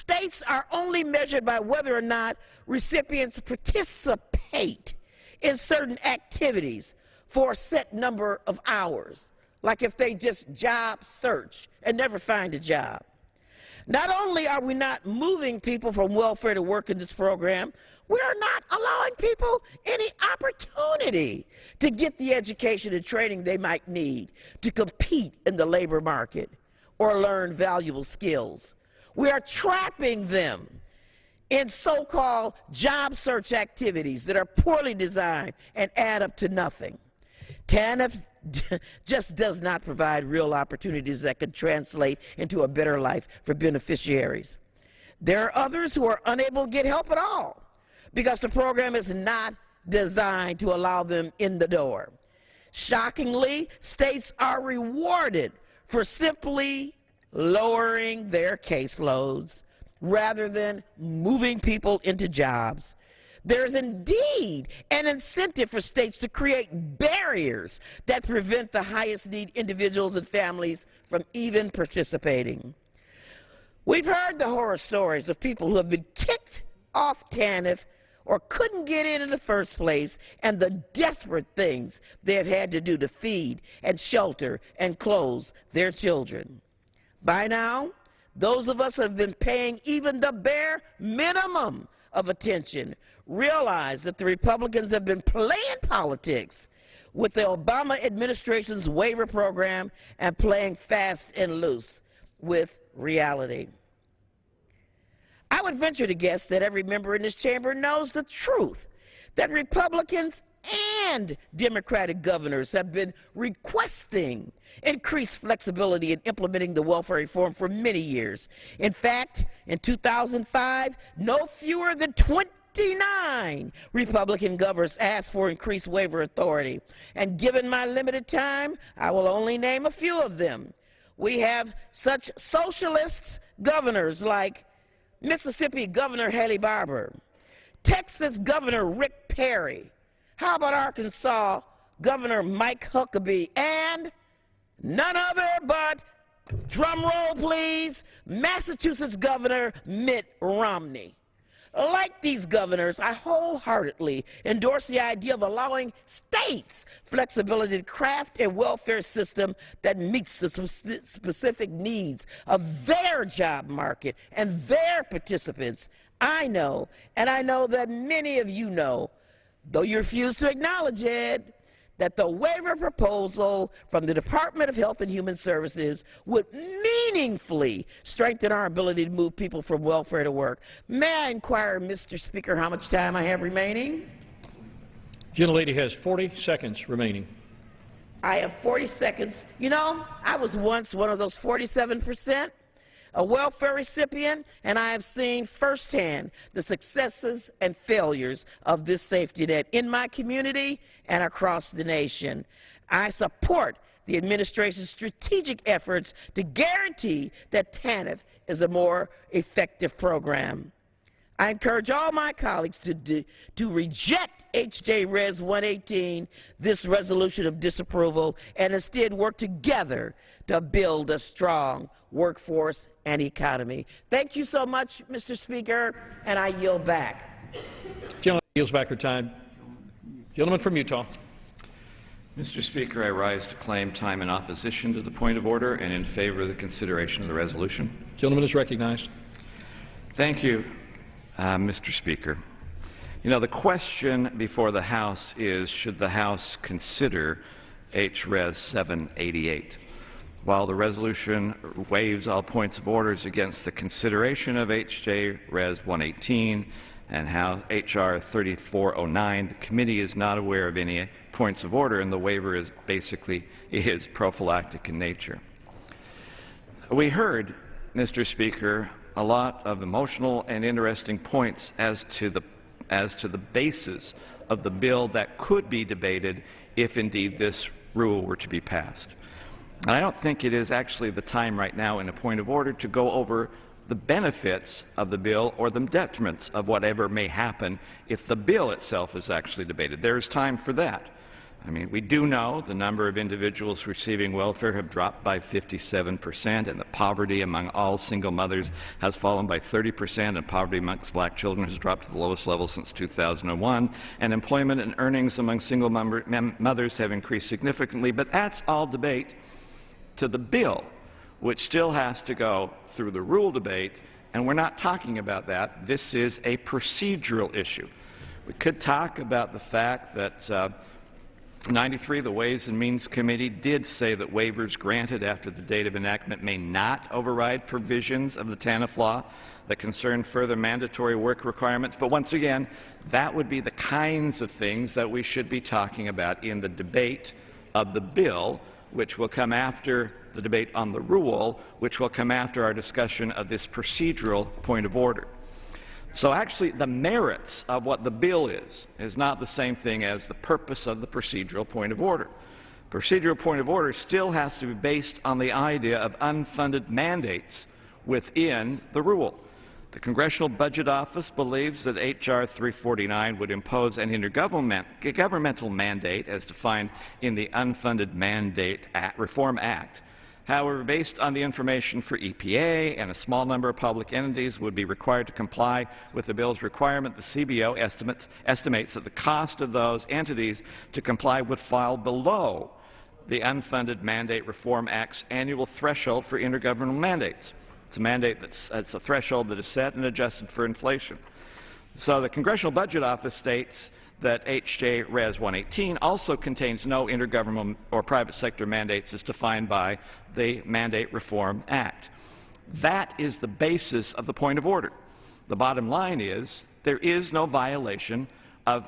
Speaker 5: States are only measured by whether or not recipients participate in certain activities for a set number of hours, like if they just job search and never find a job. Not only are we not moving people from welfare to work in this program, we are not allowing people any opportunity to get the education and training they might need to compete in the labor market or learn valuable skills. We are trapping them in so-called job search activities that are poorly designed and add up to nothing. TANF just does not provide real opportunities that could translate into a better life for beneficiaries. There are others who are unable to get help at all because the program is not designed to allow them in the door. Shockingly, states are rewarded for simply lowering their caseloads rather than moving people into jobs. There's indeed an incentive for states to create barriers that prevent the highest need individuals and families from even participating. We've heard the horror stories of people who have been kicked off TANF or couldn't get in the first place, and the desperate things they have had to do to feed and shelter and clothe their children. By now, those of us who have been paying even the bare minimum of attention realize that the Republicans have been playing politics with the Obama administration's waiver program and playing fast and loose with reality. I would venture to guess that every member in this chamber knows the truth, that Republicans and Democratic governors have been requesting increased flexibility in implementing the welfare reform for many years. In fact, in 2005, no fewer than 29 Republican governors asked for increased waiver authority. And given my limited time, I will only name a few of them. We have such socialist governors like Mississippi Governor Haley Barbour, Texas Governor Rick Perry, how about Arkansas Governor Mike Huckabee, and none other but, drum roll please, Massachusetts Governor Mitt Romney. Like these governors, I wholeheartedly endorse the idea of allowing states flexibility to craft a welfare system that meets the specific needs of their job market and their participants. I know, and I know that many of you know, though you refuse to acknowledge it, that the waiver proposal from the Department of Health and Human Services would meaningfully strengthen our ability to move people from welfare to work. May I inquire, Mr. Speaker, how much time I have remaining?
Speaker 6: Gentlelady has 40 seconds remaining.
Speaker 5: I have 40 seconds. You know, I was once one of those 47%, a welfare recipient, and I have seen firsthand the successes and failures of this safety net in my community and across the nation. I support the administration's strategic efforts to guarantee that TANF is a more effective program. I encourage all my colleagues to reject H.J. Res. 118, this resolution of disapproval, and instead work together to build a strong workforce and economy. Thank you so much, Mr. Speaker, and I yield back.
Speaker 6: Gentleman yields back her time. Gentleman from Utah.
Speaker 7: Mr. Speaker, I rise to claim time in opposition to the point of order and in favor of the consideration of the resolution.
Speaker 6: Gentleman is recognized.
Speaker 7: Thank you, Mr. Speaker. You know, the question before the House is, should the House consider H.Res. 788? While the resolution waives all points of orders against the consideration of H.J. Res. 118 and H.R. 3409, the committee is not aware of any points of order, and the waiver is basically prophylactic in nature. We heard, Mr. Speaker, a lot of emotional and interesting points as to the basis of the bill that could be debated if indeed this rule were to be passed. And I don't think it is actually the time right now in a point of order to go over the benefits of the bill or the detriments of whatever may happen if the bill itself is actually debated. There is time for that. I mean, we do know the number of individuals receiving welfare have dropped by 57%, and that poverty among all single mothers has fallen by 30%, and poverty amongst black children has dropped to the lowest level since 2001, and employment and earnings among single mothers have increased significantly. But that's all debate to the bill, which still has to go through the rule debate, and we're not talking about that. This is a procedural issue. We could talk about the fact that 93, the Ways and Means Committee did say that waivers granted after the date of enactment may not override provisions of the TANF law that concern further mandatory work requirements. But once again, that would be the kinds of things that we should be talking about in the debate of the bill, which will come after the debate on the rule, which will come after our discussion of this procedural point of order. So actually, the merits of what the bill is not the same thing as the purpose of the procedural point of order. Procedural point of order still has to be based on the idea of unfunded mandates within the rule. The Congressional Budget Office believes that H.R. 349 would impose an intergovernmental mandate as defined in the Unfunded Mandate Reform Act. However, based on the information for EPA and a small number of public entities would be required to comply with the bill's requirement, the CBO estimates that the cost of those entities to comply would fall below the Unfunded Mandate Reform Act's annual threshold for intergovernmental mandates. It's a mandate that's a threshold that is set and adjusted for inflation. So the Congressional Budget Office states that H.J. Res. 118 also contains no intergovernmental or private sector mandates as defined by the Mandate Reform Act. That is the basis of the point of order. The bottom line is there is no violation of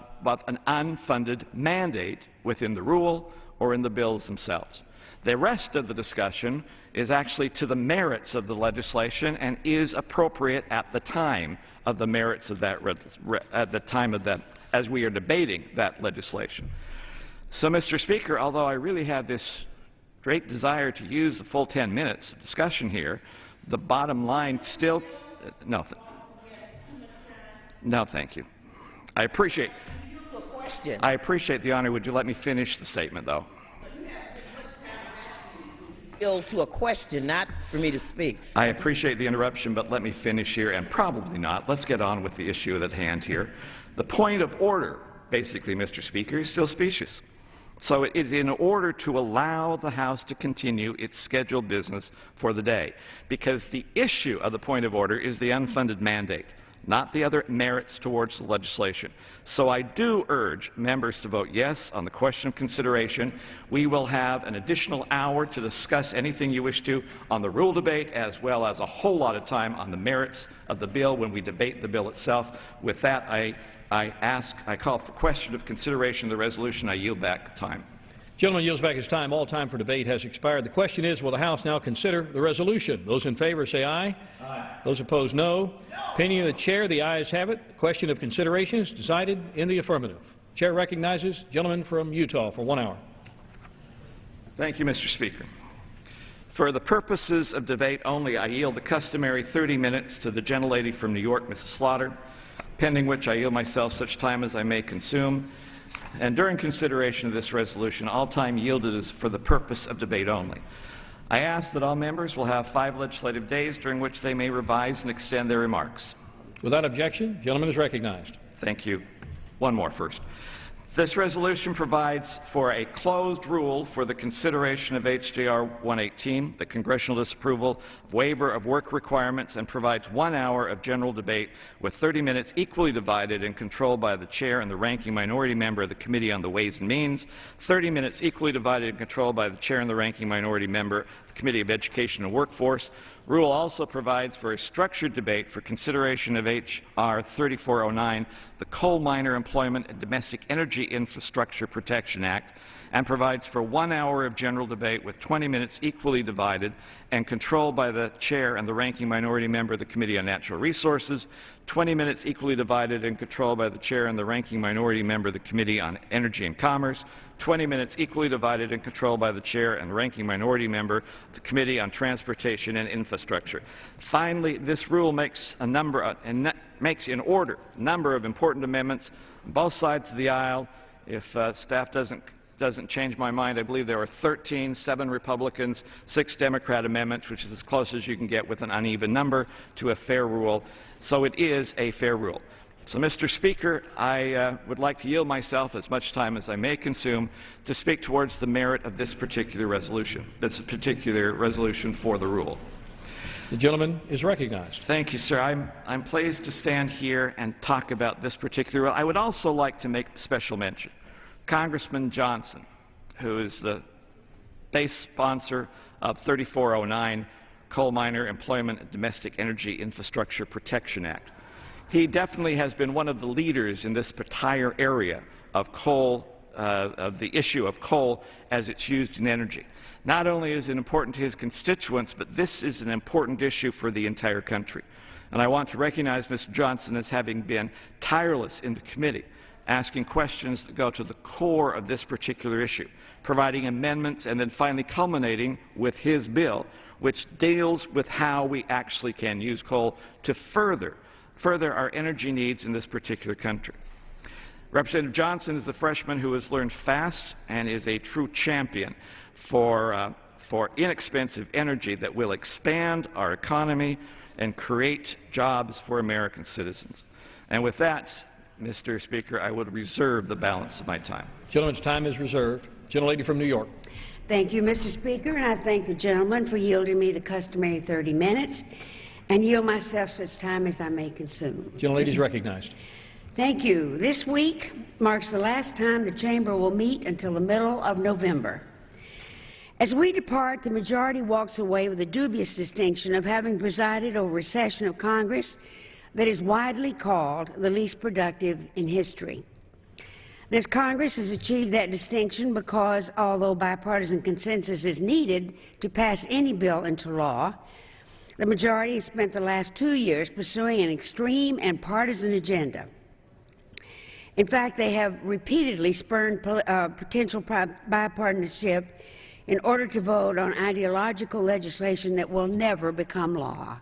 Speaker 7: an unfunded mandate within the rule or in the bills themselves. The rest of the discussion is actually to the merits of the legislation and is appropriate at the time of the merits of that, at the time of that, as we are debating that legislation. So, Mr. Speaker, although I really have this great desire to use the full 10 minutes of discussion here, the bottom line still... no, thank you. I appreciate the honor. Would you let me finish the statement, though?
Speaker 5: To a question, not for me to speak.
Speaker 7: I appreciate the interruption, but let me finish here, and probably not. Let's get on with the issue at hand here. The point of order, basically, Mr. Speaker, is still specious. So it is in order to allow the House to continue its scheduled business for the day, because the issue of the point of order is the unfunded mandate, not the other merits towards the legislation. So I do urge members to vote yes on the question of consideration. We will have an additional hour to discuss anything you wish to on the rule debate, as well as a whole lot of time on the merits of the bill when we debate the bill itself. With that, I call for question of consideration of the resolution. I yield back time.
Speaker 6: Gentleman yields back his time. All time for debate has expired. The question is, will the House now consider the resolution? Those in favor say aye. Aye. Those opposed, no. Opinion of the Chair, the ayes have it. The question of consideration is decided in the affirmative. Chair recognizes gentleman from Utah for 1 hour.
Speaker 7: Thank you, Mr. Speaker. For the purposes of debate only, I yield the customary 30 minutes to the gentlelady from New York, Mrs. Slaughter, pending which I yield myself such time as I may consume. And during consideration of this resolution, all time yielded is for the purpose of debate only. I ask that all members will have 5 legislative days during which they may revise and extend their remarks. Without objection, gentleman is recognized. Thank you. One more first. This resolution provides for a closed rule for the consideration of H.J.R. 118, the congressional disapproval waiver of work requirements, and provides 1 hour of general debate with 30 minutes equally divided and controlled by the chair and the ranking minority member of the Committee on the Ways and Means, 30 minutes equally divided and controlled by the chair and the ranking minority member of the Committee of Education and Workforce. Rule also provides for a structured debate for consideration of H.R. 3409, the Coal Miner Employment and Domestic Energy Infrastructure Protection Act, and provides for 1 hour of general debate with 20 minutes equally divided and controlled by the chair and the ranking minority member of the Committee on Natural Resources, 20 minutes equally divided and controlled by the chair and the ranking minority member of the Committee on Energy and Commerce, 20 minutes equally divided and controlled by the chair and the ranking minority member of the Committee on Transportation and Infrastructure. Finally, this rule makes makes in order a number of important amendments on both sides of the aisle. If staff doesn't change my mind, I believe there are 13, 7 Republicans, 6 Democrat amendments, which is as close as you can get with an uneven number to a fair rule. So it is a fair rule. So, Mr. Speaker, I would like to yield myself as much time as I may consume to speak towards the merit of this particular resolution, for the rule.
Speaker 6: The gentleman is recognized.
Speaker 7: Thank you, sir. I'm pleased to stand here and talk about this particular rule. I would also like to make special mention. Congressman Johnson, who is the base sponsor of 3409, Coal Miner Employment and Domestic Energy Infrastructure Protection Act. He definitely has been one of the leaders in this entire area of coal, of the issue of coal as it's used in energy. Not only is it important to his constituents, but this is an important issue for the entire country. And I want to recognize Mr. Johnson as having been tireless in the committee, asking questions that go to the core of this particular issue, providing amendments, and then finally culminating with his bill, which deals with how we actually can use coal to further our energy needs in this particular country. Representative Johnson is the freshman who has learned fast and is a true champion for inexpensive energy that will expand our economy and create jobs for American citizens. And with that, Mr. Speaker, I would reserve the balance of my time.
Speaker 6: Gentleman's time is reserved. Gentlelady from New York.
Speaker 3: Thank you, Mr. Speaker, and I thank the gentleman for yielding me the customary 30 minutes and yield myself such time as I may consume.
Speaker 6: Gentlelady is recognized.
Speaker 3: Thank you. This week marks the last time the Chamber will meet until the middle of November. As we depart, the majority walks away with the dubious distinction of having presided over a session of Congress that is widely called the least productive in history. This Congress has achieved that distinction because, although bipartisan consensus is needed to pass any bill into law, the majority has spent the last 2 years pursuing an extreme and partisan agenda. In fact, they have repeatedly spurned potential bipartisanship in order to vote on ideological legislation that will never become law.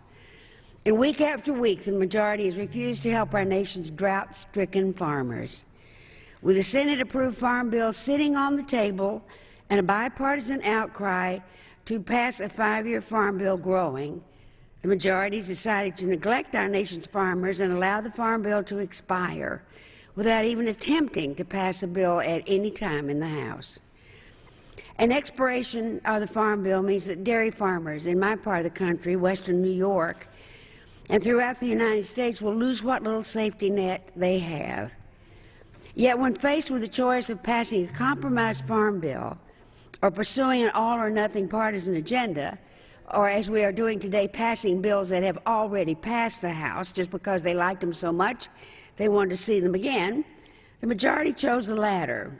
Speaker 3: And week after week, the majority has refused to help our nation's drought-stricken farmers. With a Senate-approved farm bill sitting on the table and a bipartisan outcry to pass a 5-year farm bill growing, the majority has decided to neglect our nation's farmers and allow the farm bill to expire without even attempting to pass a bill at any time in the House. An expiration of the farm bill means that dairy farmers in my part of the country, western New York, and throughout the United States will lose what little safety net they have. Yet when faced with the choice of passing a compromise farm bill or pursuing an all-or-nothing partisan agenda, or as we are doing today, passing bills that have already passed the House just because they liked them so much they wanted to see them again, the majority chose the latter.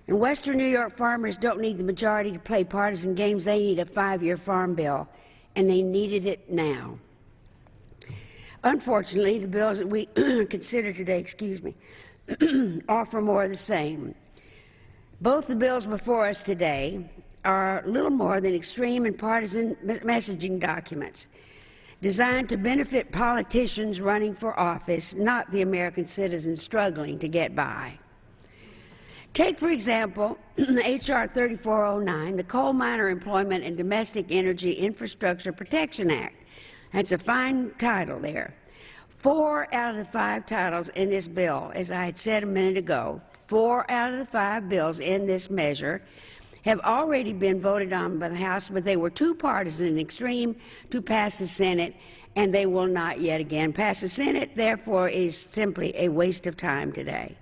Speaker 3: And western New York farmers don't need the majority to play partisan games. They need a 5-year farm bill, and they needed it now. Unfortunately, the bills that we consider today, offer more of the same. Both the bills before us today are little more than extreme and partisan messaging documents designed to benefit politicians running for office, not the American citizens struggling to get by. Take, for example, H.R. 3409, the Coal Miner Employment and Domestic Energy Infrastructure Protection Act. That's a fine title there. 4 out of the 5 titles in this bill, as I had said a minute ago, 4 out of the 5 bills in this measure have already been voted on by the House, but they were too partisan and extreme to pass the Senate, and they will not yet again pass the Senate. Therefore, it is simply a waste of time today.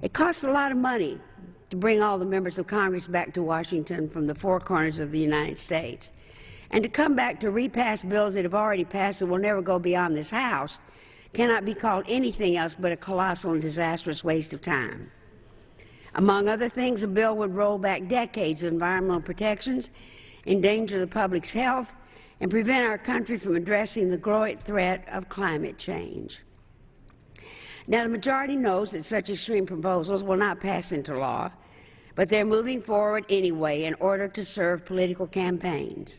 Speaker 3: It costs a lot of money to bring all the members of Congress back to Washington from the 4 corners of the United States. And to come back to repass bills that have already passed and will never go beyond this House cannot be called anything else but a colossal and disastrous waste of time. Among other things, the bill would roll back decades of environmental protections, endanger the public's health, and prevent our country from addressing the growing threat of climate change. Now, the majority knows that such extreme proposals will not pass into law, but they're moving forward anyway in order to serve political campaigns.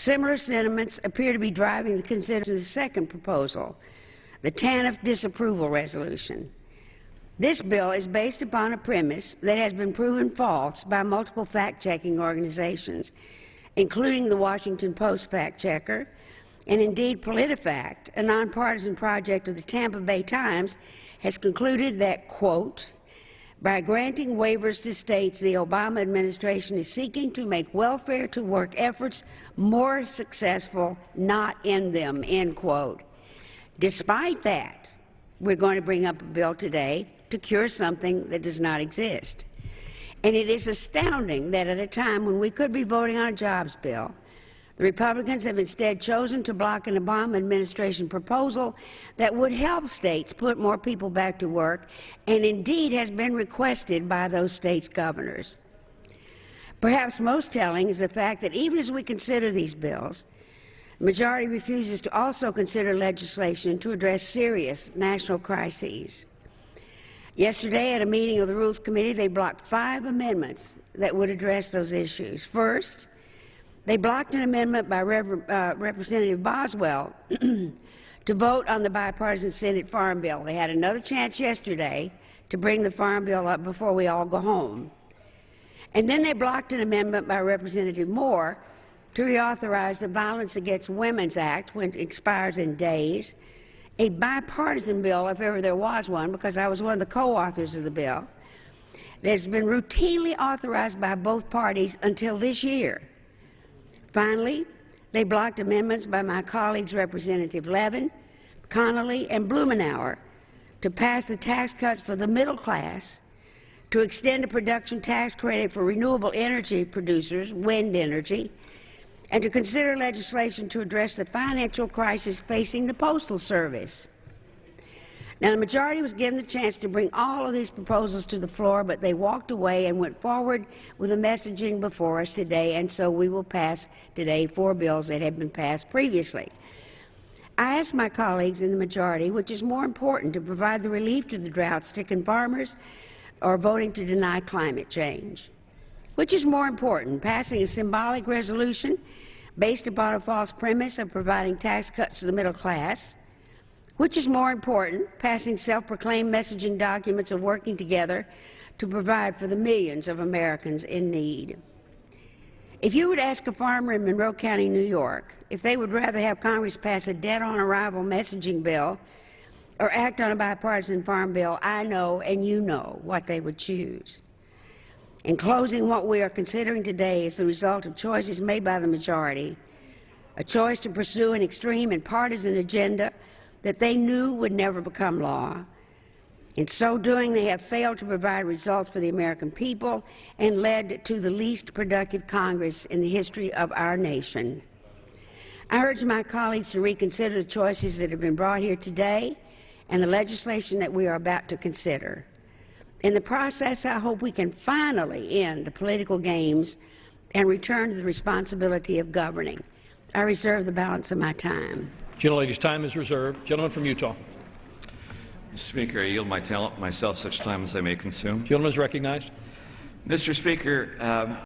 Speaker 3: Similar sentiments appear to be driving the consideration of the second proposal, the TANF disapproval resolution. This bill is based upon a premise that has been proven false by multiple fact-checking organizations, including the Washington Post fact-checker, and indeed PolitiFact, a nonpartisan project of the Tampa Bay Times, has concluded that, quote, by granting waivers to states, the Obama administration is seeking to make welfare-to-work efforts more successful, not end them, end quote. Despite that, we're going to bring up a bill today to cure something that does not exist. And it is astounding that at a time when we could be voting on a jobs bill, the Republicans have instead chosen to block an Obama administration proposal that would help states put more people back to work and indeed has been requested by those states' governors. Perhaps most telling is the fact that even as we consider these bills, the majority refuses to also consider legislation to address serious national crises. Yesterday, at a meeting of the Rules Committee, they blocked 5 amendments that would address those issues. First, they blocked an amendment by Representative Boswell to vote on the bipartisan Senate Farm Bill. They had another chance yesterday to bring the Farm Bill up before we all go home. And then they blocked an amendment by Representative Moore to reauthorize the Violence Against Women's Act, which expires in days, a bipartisan bill, if ever there was one, because I was one of the co-authors of the bill, that has been routinely authorized by both parties until this year. Finally, they blocked amendments by my colleagues Representative Levin, Connolly, and Blumenauer to pass the tax cuts for the middle class, to extend a production tax credit for renewable energy producers, wind energy, and to consider legislation to address the financial crisis facing the Postal Service. Now, the majority was given the chance to bring all of these proposals to the floor, but they walked away and went forward with the messaging before us today, and so we will pass today 4 bills that have been passed previously. I asked my colleagues in the majority, which is more important, to provide the relief to the drought-stricken farmers or voting to deny climate change? Which is more important, passing a symbolic resolution based upon a false premise of providing tax cuts to the middle class? Which is more important, passing self-proclaimed messaging documents of working together to provide for the millions of Americans in need? If you would ask a farmer in Monroe County, New York, if they would rather have Congress pass a dead-on-arrival messaging bill or act on a bipartisan farm bill, I know and you know what they would choose. In closing, what we are considering today is the result of choices made by the majority, a choice to pursue an extreme and partisan agenda that they knew would never become law. In so doing, they have failed to provide results for the American people and led to the least productive Congress in the history of our nation. I urge my colleagues to reconsider the choices that have been brought here today and the legislation that we are about to consider. In the process, I hope we can finally end the political games and return to the responsibility of governing. I reserve the balance of my time.
Speaker 6: Gentlelady's time is reserved. Gentleman from Utah.
Speaker 7: Mr. Speaker, I yield myself such time as I may consume.
Speaker 6: Gentleman is recognized.
Speaker 7: Mr. Speaker,